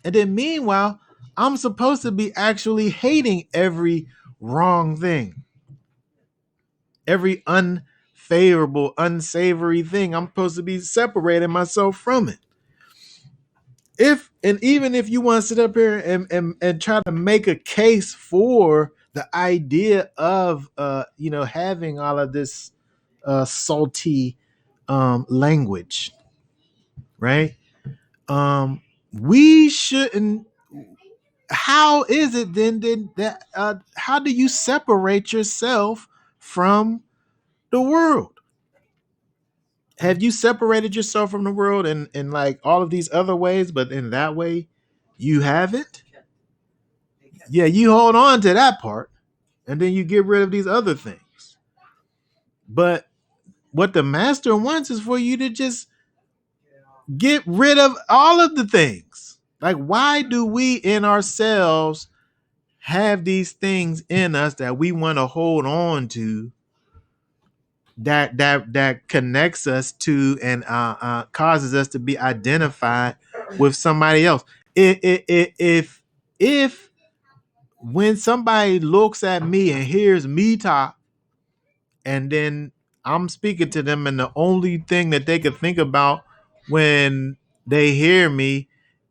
And then meanwhile, I'm supposed to be actually hating every wrong thing, every unfavorable, unsavory thing. I'm supposed to be separating myself from it. Even if you want to sit up here and try to make a case for the idea of having all of this salty language, right? We shouldn't. How is it then that how do you separate yourself from the world? Have you separated yourself from the world in like all of these other ways, but in that way you haven't? Yeah, you hold on to that part and then you get rid of these other things. But what the master wants is for you to just get rid of all of the things. Like, why do we in ourselves have these things in us that we want to hold on to, that connects us to and causes us to be identified with somebody else? If when somebody looks at me and hears me talk, and then I'm speaking to them, and the only thing that they could think about when they hear me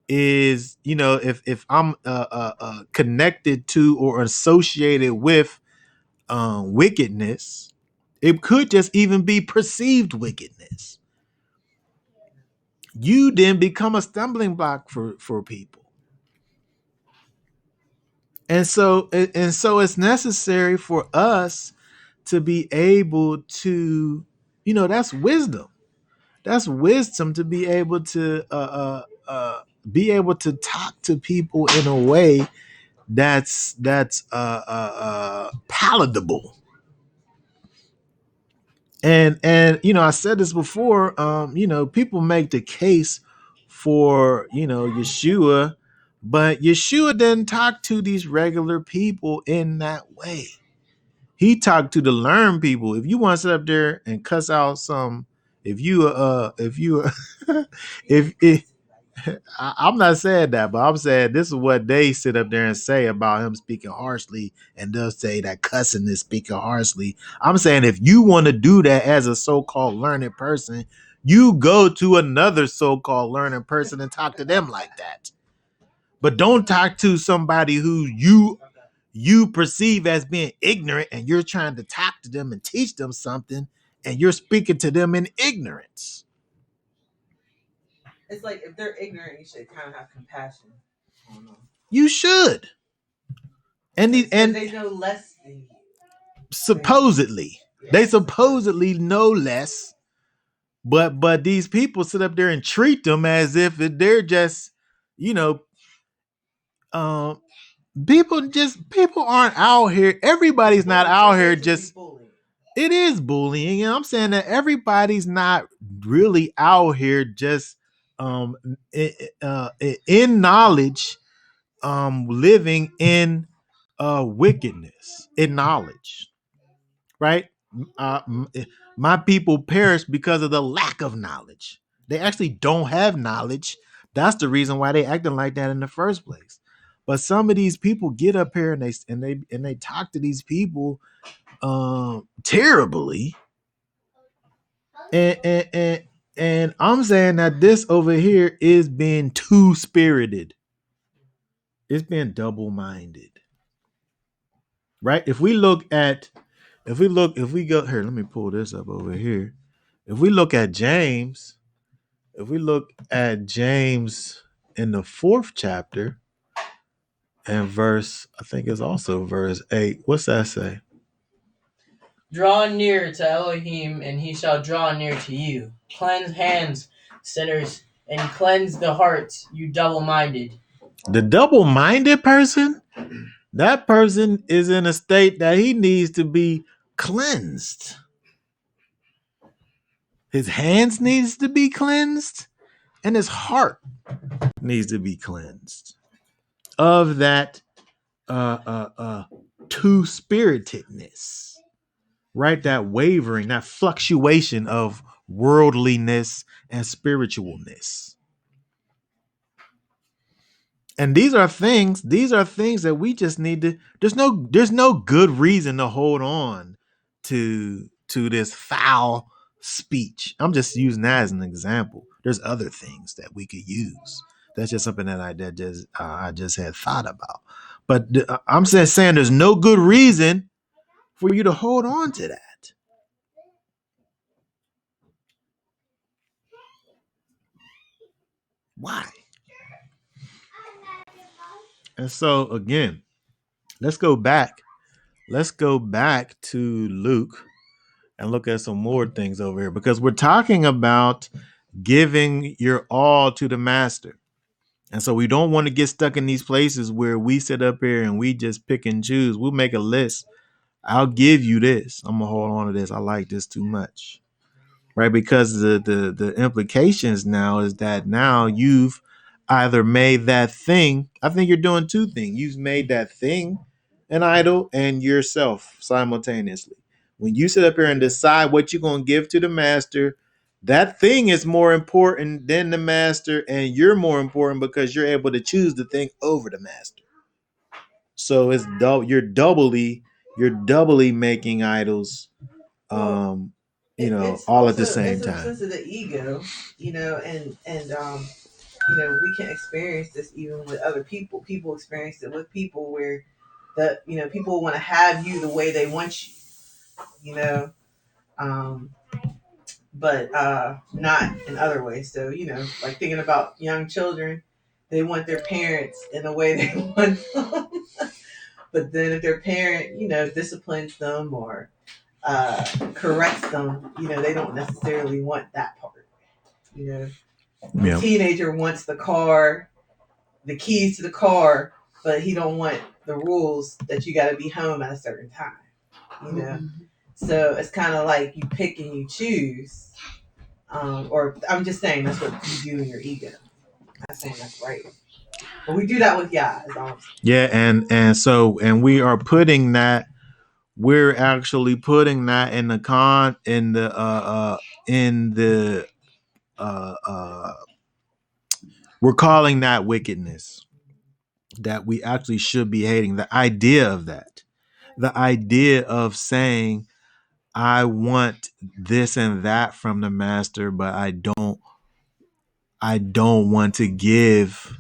is, if I'm connected to or associated with wickedness, it could just even be perceived wickedness. You then become a stumbling block for people. And so it's necessary for us to be able to, that's wisdom. That's wisdom to be able to talk to people in a way that's palatable. And I said this before. People make the case for Yeshua, but Yeshua didn't talk to these regular people in that way. He talked to the learned people. If you want to sit up there and cuss out some, if you if I'm not saying that, but I'm saying this is what they sit up there and say about him speaking harshly, and they'll say that cussing is speaking harshly. I'm saying if you want to do that as a so-called learned person, you go to another so-called learned person and talk to them like that. But don't talk to somebody who you perceive as being ignorant, and you're trying to talk to them and teach them something, and you're speaking to them in ignorance. It's like if they're ignorant, you should kind of have compassion on them. You should. And they know less than you. Supposedly, they supposedly know less, but these people sit up there and treat them as if they're just, you know, um, people aren't out here. Everybody's not out here just. It is bullying, and I'm saying that everybody's not really out here just in knowledge, living in wickedness, in knowledge, right? My people perish because of the lack of knowledge. They actually don't have knowledge. That's the reason why they acting like that in the first place. But some of these people get up here and they talk to these people terribly, and I'm saying that this over here is being too spirited. It's being double minded, right? If we go here, let me pull this up over here. If we look at James, in the fourth chapter and verse, I think it's also verse 8. What's that say? Draw near to Elohim, and he shall draw near to you. Cleanse hands, sinners, and cleanse the hearts, you double-minded. The double-minded person, that person is in a state that he needs to be cleansed. His hands needs to be cleansed, and his heart needs to be cleansed of that two-spiritedness, right? That wavering, that fluctuation of worldliness and spiritualness. And these are things that we just need to. There's no good reason to hold on to this foul speech. I'm just using that as an example. There's other things that we could use. That's just something that I just had thought about. But I'm saying there's no good reason for you to hold on to that. Why? And so again, let's go back. Let's go back to Luke and look at some more things over here, because we're talking about giving your all to the master. And so we don't want to get stuck in these places where we sit up here and we just pick and choose. We'll make a list. I'll give you this. I'm gonna hold on to this. I like this too much. Right? Because the implications now is that now you've either made that thing. I think you're doing two things. You've made that thing an idol and yourself simultaneously. When you sit up here and decide what you're going to give to the master, that thing is more important than the master, and you're more important because you're able to choose the thing over the master. So it's you're doubly making idols, all at the same time. It's a sense of the ego, and we can experience this even with other people. People experience it with people where people want to have you the way they want you, but not in other ways. So, like thinking about young children, they want their parents in the way they want them. But then if their parent, disciplines them or corrects them, they don't necessarily want that part. You know, the Yeah. teenager wants the car, the keys to the car, but he don't want the rules that you got to be home at a certain time. You know, so it's kind of like you pick and you choose. Or I'm just saying that's what you do in your ego. I'm not saying that's right, but we do that with Yah. Is all I'm saying. Yeah, and we are putting that, we're actually putting that in the in the we're calling that wickedness, that we actually should be hating. The idea of that, the idea of saying, I want this and that from the master, but I don't want to give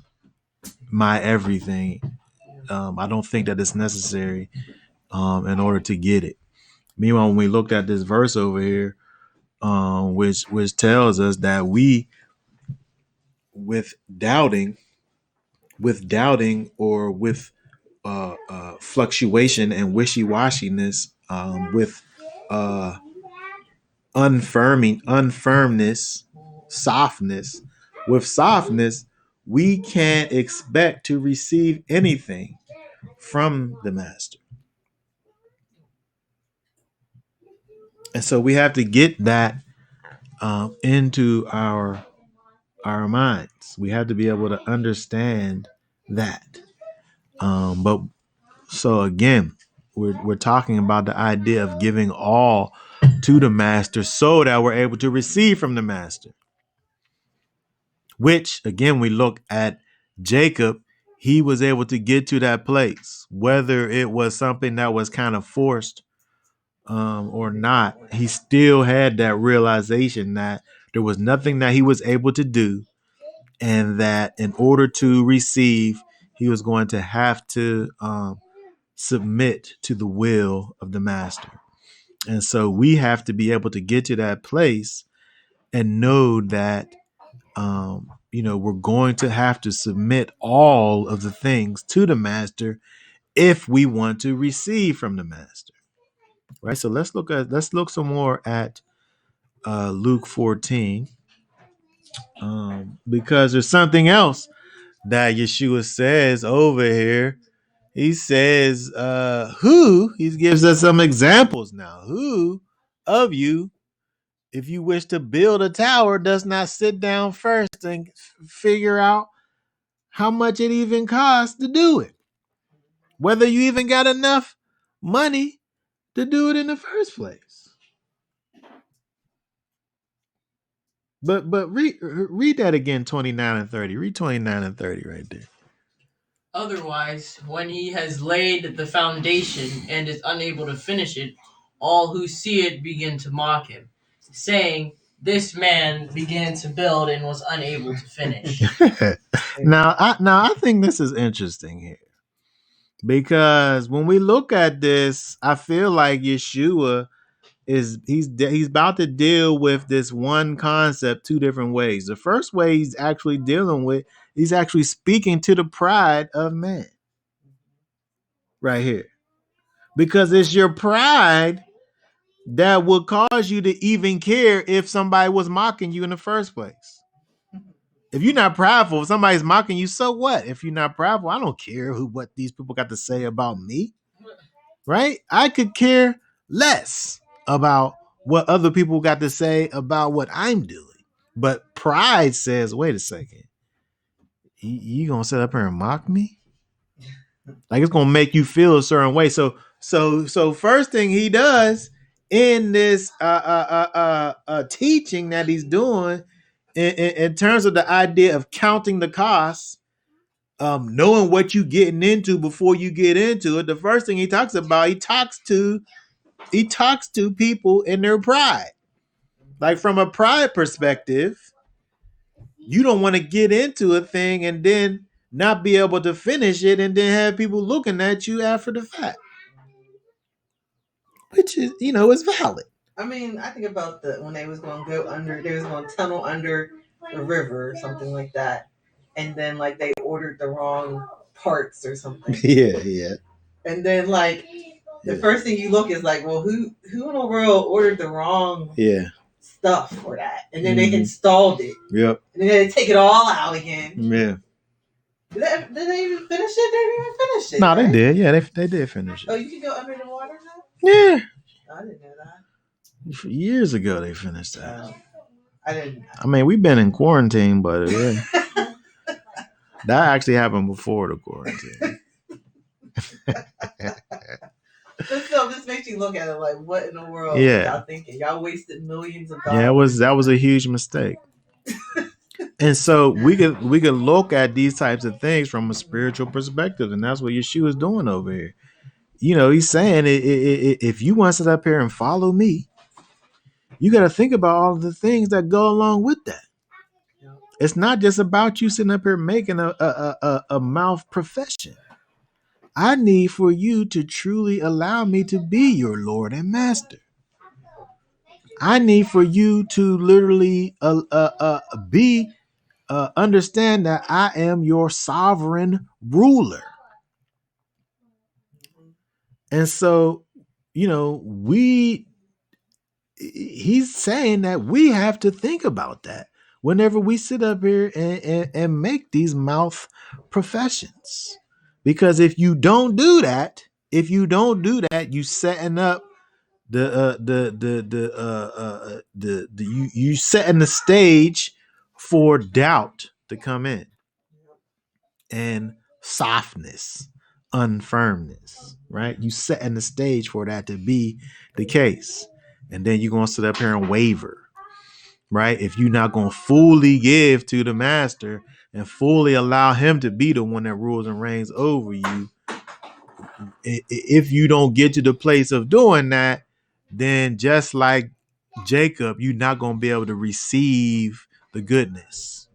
my everything. I don't think that it's necessary in order to get it. Meanwhile, when we looked at this verse over here, which tells us that we, with doubting, or with fluctuation and wishy-washiness, with uh, unfirmness, softness, with softness, we can't expect to receive anything from the master. And so we have to get that into our minds. We have to be able to understand that. But so again, we're talking about the idea of giving all to the master so that we're able to receive from the master. Which again, we look at Jacob, he was able to get to that place, whether it was something that was kind of forced or not. He still had that realization that there was nothing that he was able to do, and that in order to receive, he was going to have to submit to the will of the master. And so we have to be able to get to that place and know that we're going to have to submit all of the things to the master if we want to receive from the master. Right. So let's look some more at Luke 14, because there's something else that Yeshua says over here. He says, he gives us some examples now. Who of you, if you wish to build a tower, does not sit down first and figure out how much it even costs to do it? Whether you even got enough money to do it in the first place. But read that again, 29 and 30. Read 29 and 30 right there. Otherwise, when he has laid the foundation and is unable to finish it, all who see it begin to mock him, saying, "This man began to build and was unable to finish." Now I think this is interesting here, because when we look at this, I feel like Yeshua he's about to deal with this one concept two different ways. The first way he's actually speaking to the pride of man right here, because it's your pride that will cause you to even care if somebody was mocking you in the first place. If you're not prideful, if somebody's mocking you, so what? If you're not prideful, I don't care what these people got to say about me, right? I could care less about what other people got to say about what I'm doing. But pride says, wait a second, you gonna sit up here and mock me? Like, it's gonna make you feel a certain way. So first thing he does in this teaching that he's doing in terms of the idea of counting the costs, knowing what you getting into before you get into it. The first thing he talks about, he talks to people in their pride. Like, from a pride perspective, you don't want to get into a thing and then not be able to finish it, and then have people looking at you after the fact, which is, is valid. I mean, I think about when they was going to go under, they was going to tunnel under the river or something like that, and then like they ordered the wrong parts or something. Yeah. And then like the first thing you look is like, well, who in the world ordered the wrong stuff for that? And then they installed it. Yep. And then they take it all out again. Yeah. Did they even finish it? They didn't even finish it. No, right? they did. Yeah, they did finish Oh, it. you can go under the water now? Yeah. I didn't know that. Years ago they finished that. I didn't. I mean, we've been in quarantine, but yeah. That actually happened before the quarantine. So this makes you look at it like, what in the world are y'all thinking? Y'all wasted millions of dollars. Yeah, that was a huge mistake. And so we could look at these types of things from a spiritual perspective, and that's what Yeshua is doing over here. You know, he's saying if you want to sit up here and follow me, you got to think about all of the things that go along with that. It's not just about you sitting up here making a mouth profession. I need for you to truly allow me to be your Lord and Master. I need for you to literally understand that I am your sovereign ruler. And so, you know, he's saying that we have to think about that whenever we sit up here and make these mouth professions. Because if you don't do that, you setting up you setting the stage for doubt to come in, and softness, unfirmness, right? You setting the stage for that to be the case. And then you're gonna sit up here and waver, right? If you're not gonna fully give to the master and fully allow him to be the one that rules and reigns over you, if you don't get to the place of doing that, then just like Jacob, you're not going to be able to receive the goodness.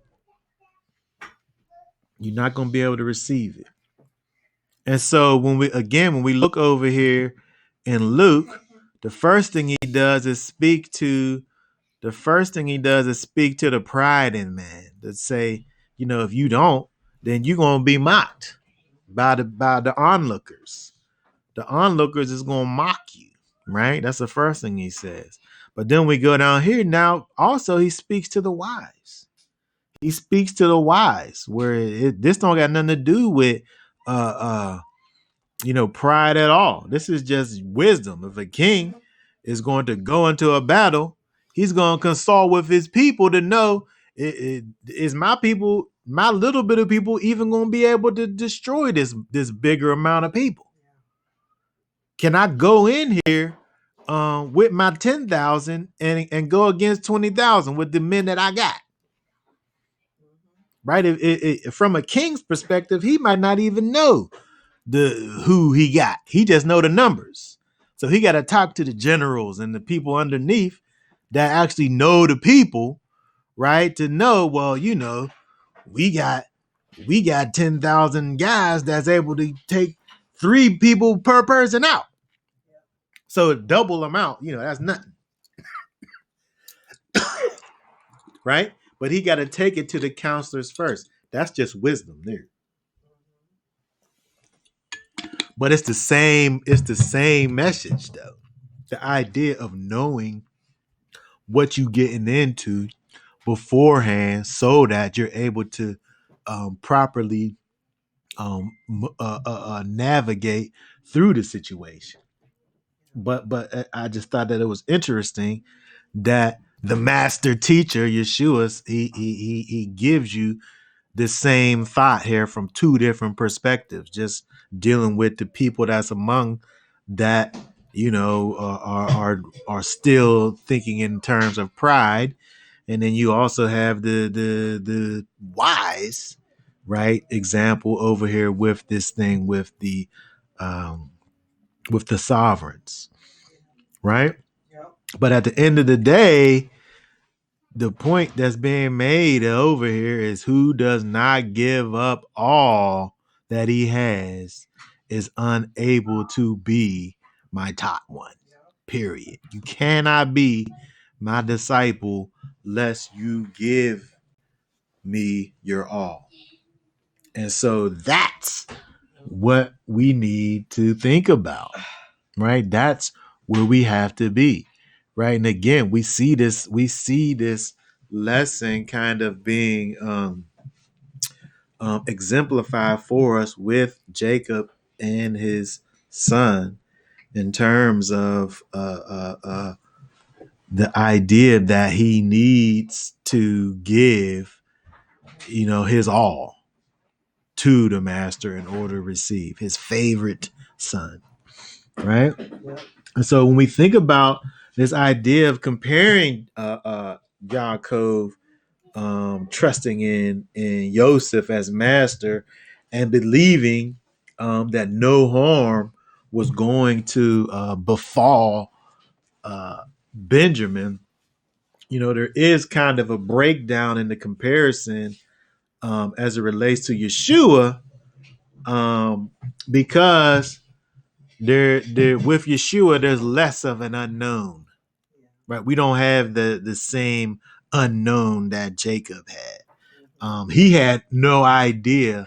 You're not going to be able to receive it. And so when we look over here in Luke, the first thing he does is speak to the pride in man, that say, you know, if you don't, then you're going to be mocked by the onlookers. The onlookers is going to mock you, right? That's the first thing he says. But then we go down here now. Also, he speaks to the wise. He speaks to the wise, where this don't got nothing to do with, pride at all. This is just wisdom. If a king is going to go into a battle, he's going to consult with his people to know, is my people, my little bit of people, even going to be able to destroy this bigger amount of people? Can I go in here with my 10,000 and go against 20,000 with the men that I got? Right? From a king's perspective, he might not even know who he got. He just know the numbers. So he got to talk to the generals and the people underneath that actually know the people, right? To know, well, you know, we got 10,000 guys that's able to take 3 people per person out. So a double amount, you know, that's nothing. Right? But he got to take it to the counselors first. That's just wisdom there. But it's the same message though. The idea of knowing what you getting into beforehand so that you're able to properly navigate through the situation. But I just thought that it was interesting that the master teacher, Yeshua, he gives you the same thought here from 2 different perspectives, just dealing with the people that's among that, you know, are still thinking in terms of pride. And then you also have the wise, right, example over here with this thing with the sovereigns, right? Yep. But at the end of the day, the point that's being made over here is who does not give up all that he has is unable to be my top one. Period. You cannot be my disciple lest you give me your all. And so that's what we need to think about, right? That's where we have to be, right? And again, we see this lesson kind of being exemplified for us with Jacob and his son in terms of the idea that he needs to give, his all to the master in order to receive his favorite son, right? And so when we think about this idea of comparing Yaakov trusting in Joseph as master and believing that no harm was going to befall Benjamin, there is kind of a breakdown in the comparison as it relates to Yeshua, because there with Yeshua there's less of an unknown, right? We don't have the same unknown that Jacob had. He had no idea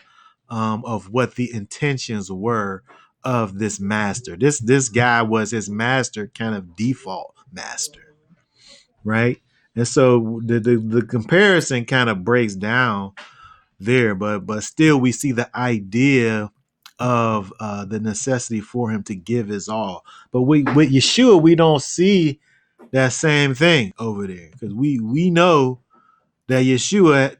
of what the intentions were of this master. This guy was his master, kind of default master, right? And so the comparison kind of breaks down there, but still we see the idea of the necessity for him to give his all. But with Yeshua, we don't see that same thing over there, because we know that Yeshua,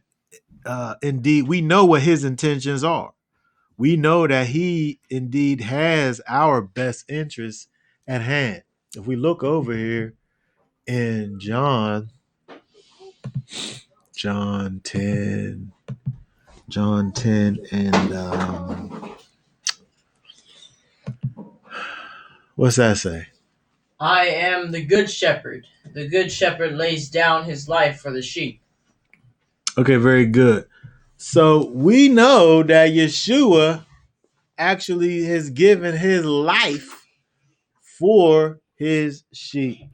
indeed, we know what his intentions are. We know that he indeed has our best interests at hand. If we look over here in John 10, and what's that say? I am the good shepherd. The good shepherd lays down his life for the sheep. Okay, very good. So we know that Yeshua actually has given his life for his sheep.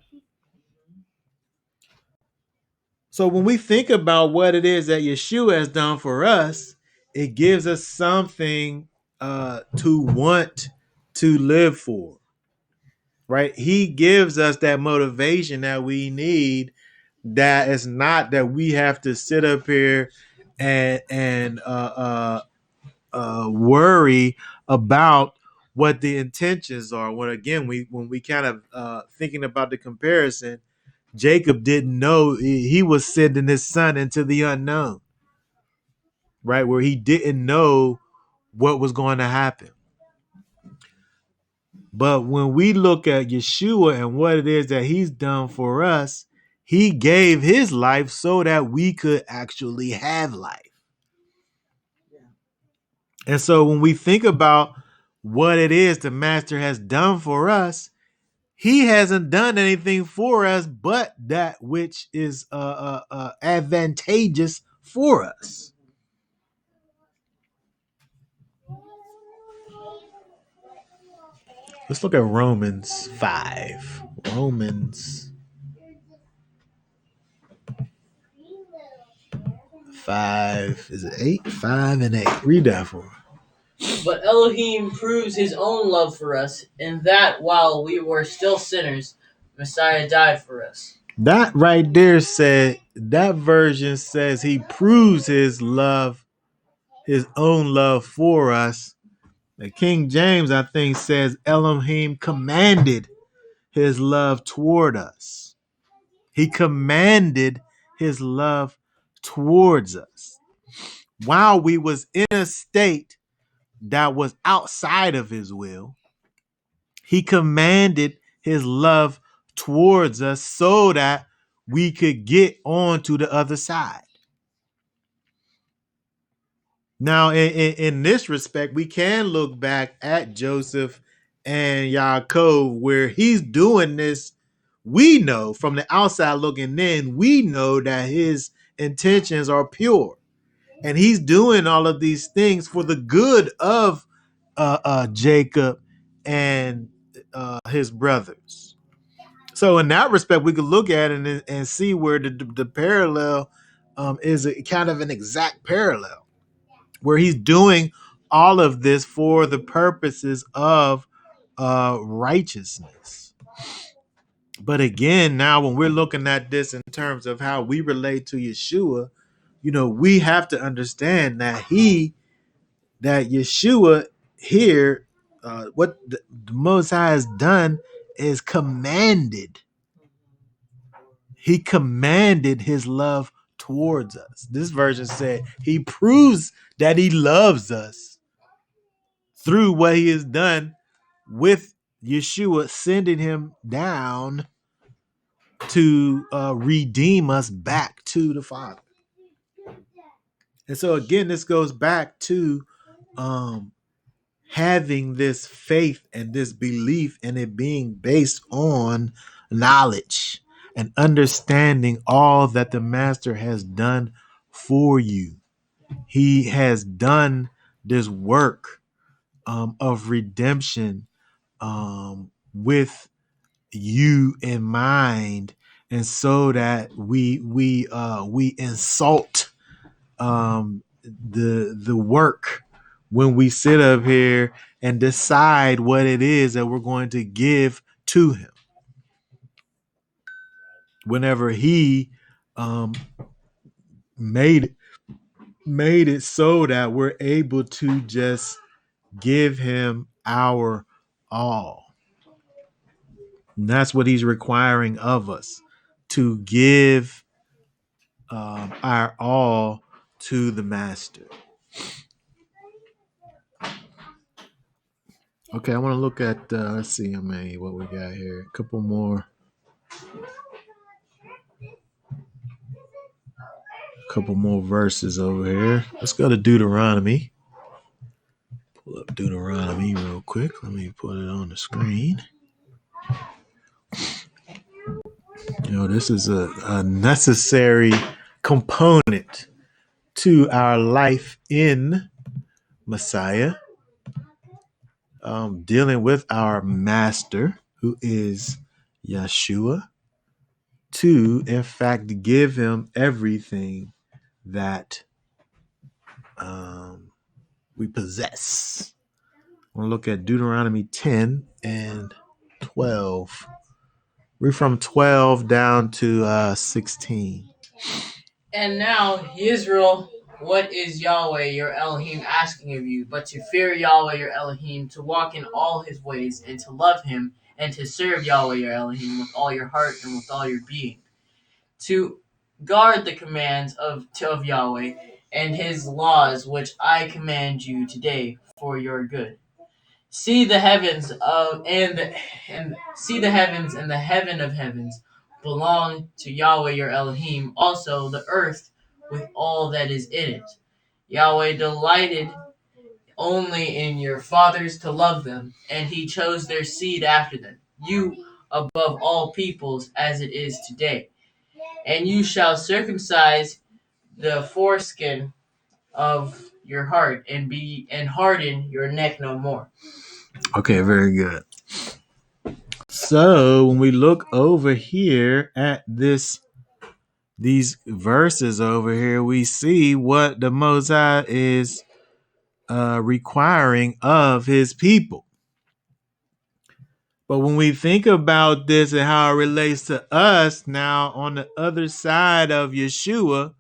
So when we think about what it is that Yeshua has done for us, it gives us something to want to live for, right? He gives us that motivation that we need. That it's not that we have to sit up here and worry about what the intentions are. When we kind of thinking about the comparison, Jacob didn't know he was sending his son into the unknown, right? Where he didn't know what was going to happen. But when we look at Yeshua and what it is that he's done for us, he gave his life so that we could actually have life. And so when we think about what it is the master has done for us, he hasn't done anything for us but that which is advantageous for us. Let's look at Romans 5. Romans 5. Is it 8? 5 and 8. Read that for me. But Elohim proves his own love for us, in that while we were still sinners, Messiah died for us. That right there that version says he proves his love, his own love for us. The King James, I think, says Elohim commanded his love toward us. He commanded his love towards us while we was in a state that was outside of his will. He commanded his love towards us so that we could get on to the other side. Now, in this respect, we can look back at Joseph and Yaakov, where he's doing this. We know from the outside looking in, we know that his intentions are pure. And he's doing all of these things for the good of Jacob and his brothers. So in that respect, we could look at it and see where the parallel is a kind of an exact parallel, where he's doing all of this for the purposes of righteousness. But again, now when we're looking at this in terms of how we relate to Yeshua, we have to understand that Yeshua here, what the Most High has done is commanded. He commanded his love towards us. This version said he proves that he loves us through what he has done with Yeshua, sending him down to redeem us back to the Father. And so again, this goes back to having this faith and this belief and it being based on knowledge and understanding all that the Master has done for you. He has done this work of redemption with you in mind, and so that we insult the work when we sit up here and decide what it is that we're going to give to him. Whenever he made it so that we're able to just give him our all. And that's what he's requiring of us, to give our all to the Master. Okay, I want to look at, let's see how many, what we got here. A couple more verses over here. Let's go to Deuteronomy. Pull up Deuteronomy real quick. Let me put it on the screen. This is a necessary component to our life in Messiah, dealing with our Master, who is Yeshua, to, in fact, give him everything that we possess. We'll look at Deuteronomy 10 and 12. We're from 12 down to 16. And now, Israel, what is Yahweh your Elohim asking of you, but to fear Yahweh your Elohim, to walk in all his ways, and to love him, and to serve Yahweh your Elohim with all your heart and with all your being, to guard the commands of Yahweh and his laws which I command you today for your good. See the heavens and see the heavens and the heaven of heavens belong to Yahweh your Elohim, also the earth with all that is in it. Yahweh delighted only in your fathers to love them, and he chose their seed after them, you above all peoples as it is today. And you shall circumcise the foreskin of your heart and harden your neck no more. Okay, very good. So when we look over here at these verses over here, we see what the Most High is requiring of his people. But when we think about this and how it relates to us now on the other side of Yeshua,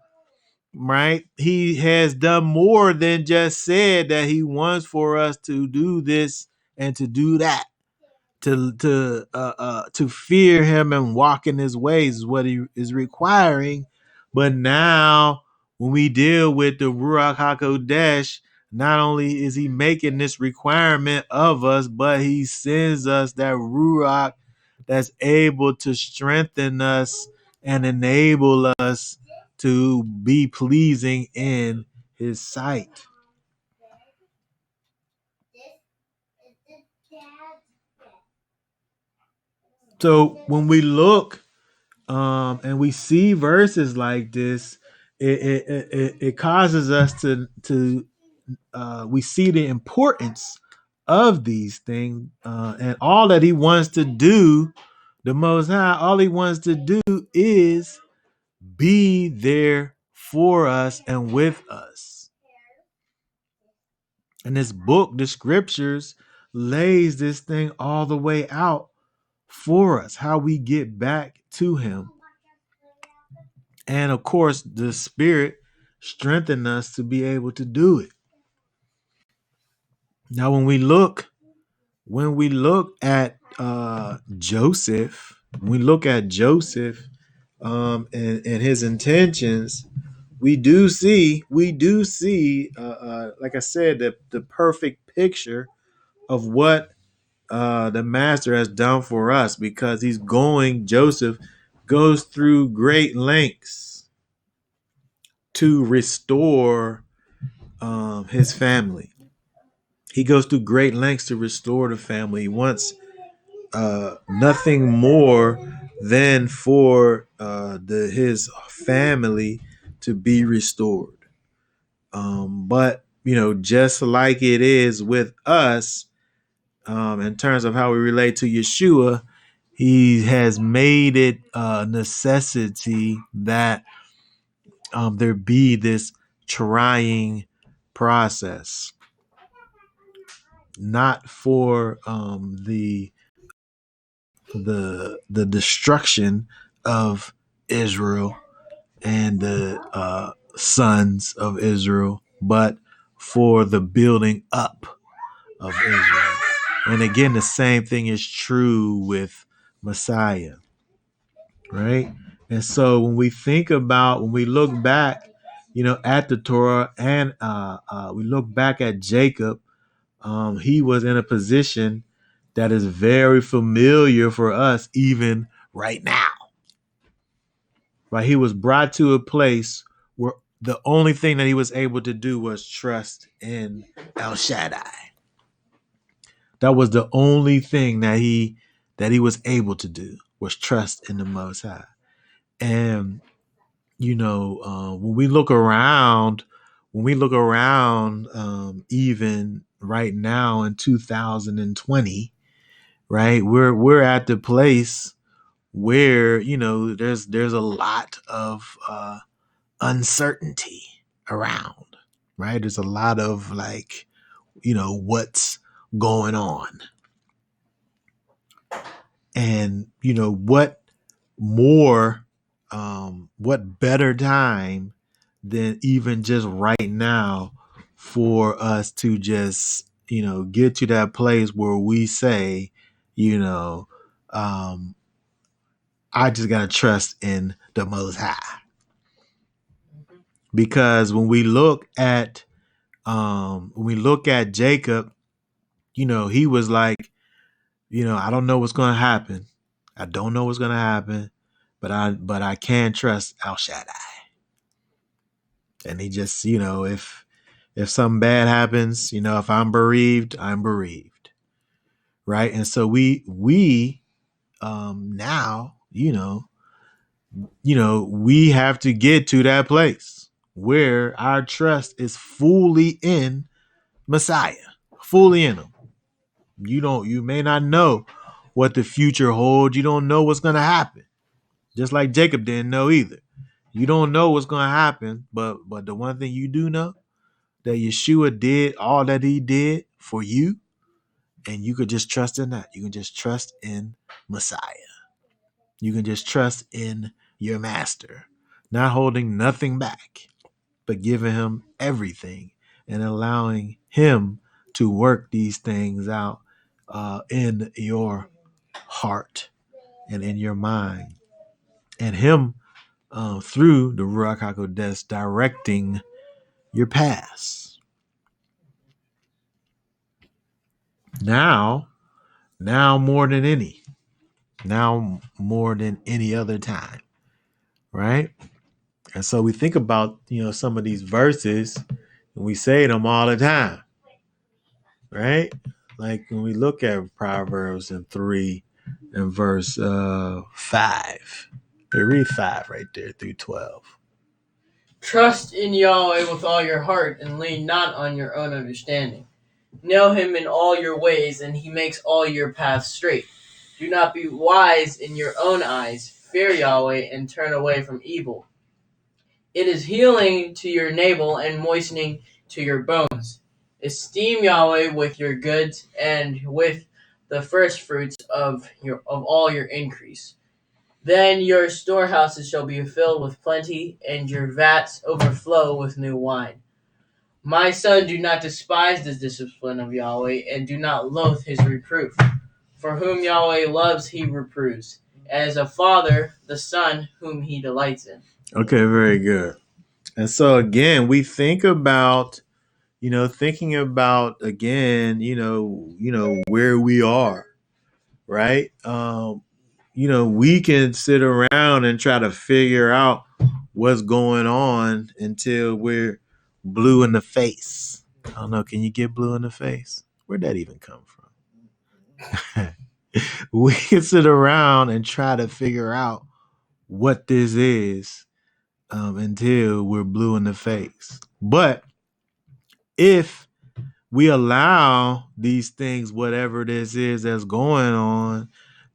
right? He has done more than just said that he wants for us to do this and to do that. To fear him and walk in his ways is what he is requiring. But now when we deal with the Ruach HaKodesh, not only is he making this requirement of us, but he sends us that Ruach that's able to strengthen us and enable us to be pleasing in his sight. So when we look and we see verses like this, it causes us to we see the importance of these things and all that he wants to do. The Most High, all he wants to do is be there for us and with us. And this book, the scriptures, lays this thing all the way out for us, how we get back to him. And of course, the Spirit strengthened us to be able to do it. Now, when we look at Joseph, when we look at Joseph and his intentions, we do see, like I said, the perfect picture of what the master has done for us, because Joseph goes through great lengths to restore his family. He goes through great lengths to restore the family. He wants nothing more than for his family to be restored. But just like it is with us, in terms of how we relate to Yeshua, he has made it a necessity that there be this trying process, not for the destruction of Israel and the sons of Israel, but for the building up of Israel. And again, the same thing is true with Messiah, right? And so when we look back, at the Torah, and we look back at Jacob, he was in a position that is very familiar for us even right now. Right? He was brought to a place where the only thing that he was able to do was trust in El Shaddai. That was the only thing that he was able to do, was trust in the Most High. And when we look around, even right now in 2020, right, we're at the place where there's a lot of uncertainty around, right? There's a lot of what's going on, and more what better time than even just right now for us to just get to that place where we say, you know um I just gotta trust in the Most High. Because when we look at Jacob, he was like, I don't know what's gonna happen. I don't know what's gonna happen, but I can trust Al Shaddai. And he just, if something bad happens, if I'm bereaved, I'm bereaved. Right. And so we now, we have to get to that place where our trust is fully in Messiah, fully in him. You may not know what the future holds. You don't know what's going to happen. Just like Jacob didn't know either. You don't know what's going to happen, but the one thing you do know, that Yeshua did all that he did for you, and you could just trust in that. You can just trust in Messiah. You can just trust in your master, not holding nothing back, but giving him everything and allowing him to work these things out in your heart and in your mind, and him through the Ruach HaKodesh directing your paths. Now more than any other time, right? And so we think about some of these verses, and we say them all the time, right? Like when we look at Proverbs in 3 and verse 5, they read 5 right there through 12. Trust in Yahweh with all your heart, and lean not on your own understanding. Know him in all your ways, and he makes all your paths straight. Do not be wise in your own eyes. Fear Yahweh and turn away from evil. It is healing to your navel and moistening to your bones. Esteem Yahweh with your goods and with the first fruits of all your increase. Then your storehouses shall be filled with plenty, and your vats overflow with new wine. My son, do not despise the discipline of Yahweh, and do not loathe his reproof. For whom Yahweh loves, he reproves, as a father the son whom he delights in. Okay, very good. And so again, we think about, thinking about again, where we are, right? We can sit around and try to figure out what's going on until we're blue in the face. I don't know. Can you get blue in the face? Where'd that even come from? We can sit around and try to figure out what this is until we're blue in the face. But if we allow these things, whatever this is that's going on,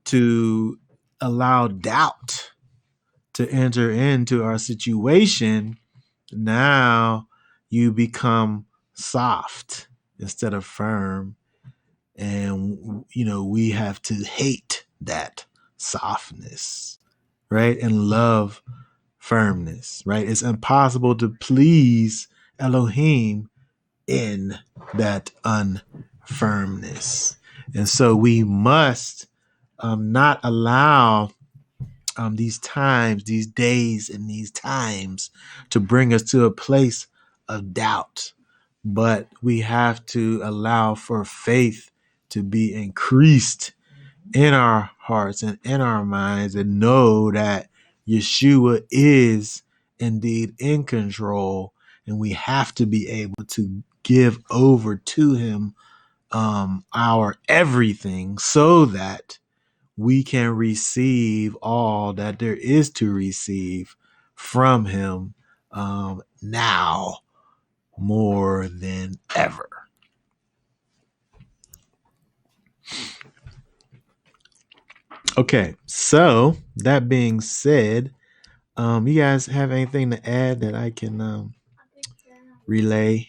to allow doubt to enter into our situation, now you become soft instead of firm. And, we have to hate that softness, right? And love firmness, right? It's impossible to please Elohim in that unfirmness. And so we must not allow these times, these days, and these times to bring us to a place of doubt. But we have to allow for faith to be increased in our hearts and in our minds, and know that Yeshua is indeed in control, and we have to be able to give over to him our everything, so that we can receive all that there is to receive from him now more than ever. Okay, so that being said, you guys have anything to add that I can relay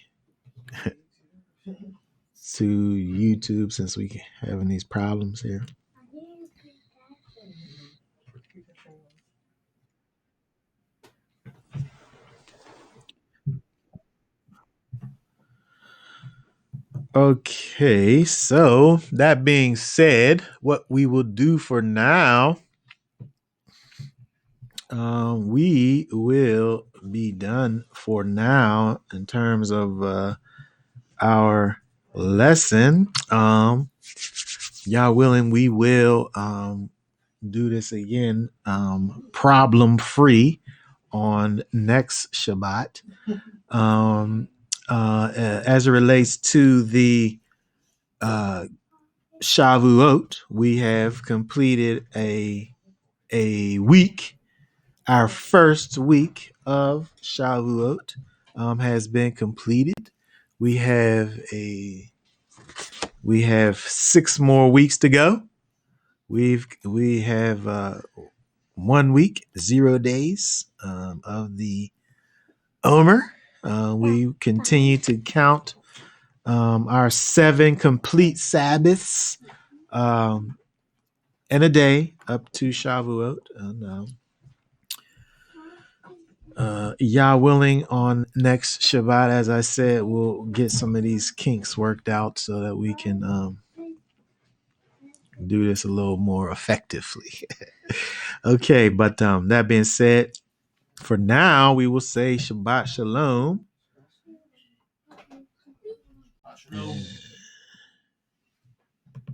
to YouTube, since we having these problems here? Okay, so that being said, what we will do for now, we will be done for now in terms of our lesson. Yah willing, we will do this again problem free on next Shabbat. As it relates to the Shavuot, we have completed a week. Our first week of Shavuot has been completed. We have 6 more weeks to go. We have 1 week, 0 days of the Omer. We continue to count our 7 complete Sabbaths in a day up to Shavuot. And Yah willing, on next Shabbat, as I said, we'll get some of these kinks worked out so that we can do this a little more effectively. Okay, but that being said, for now, we will say Shabbat Shalom.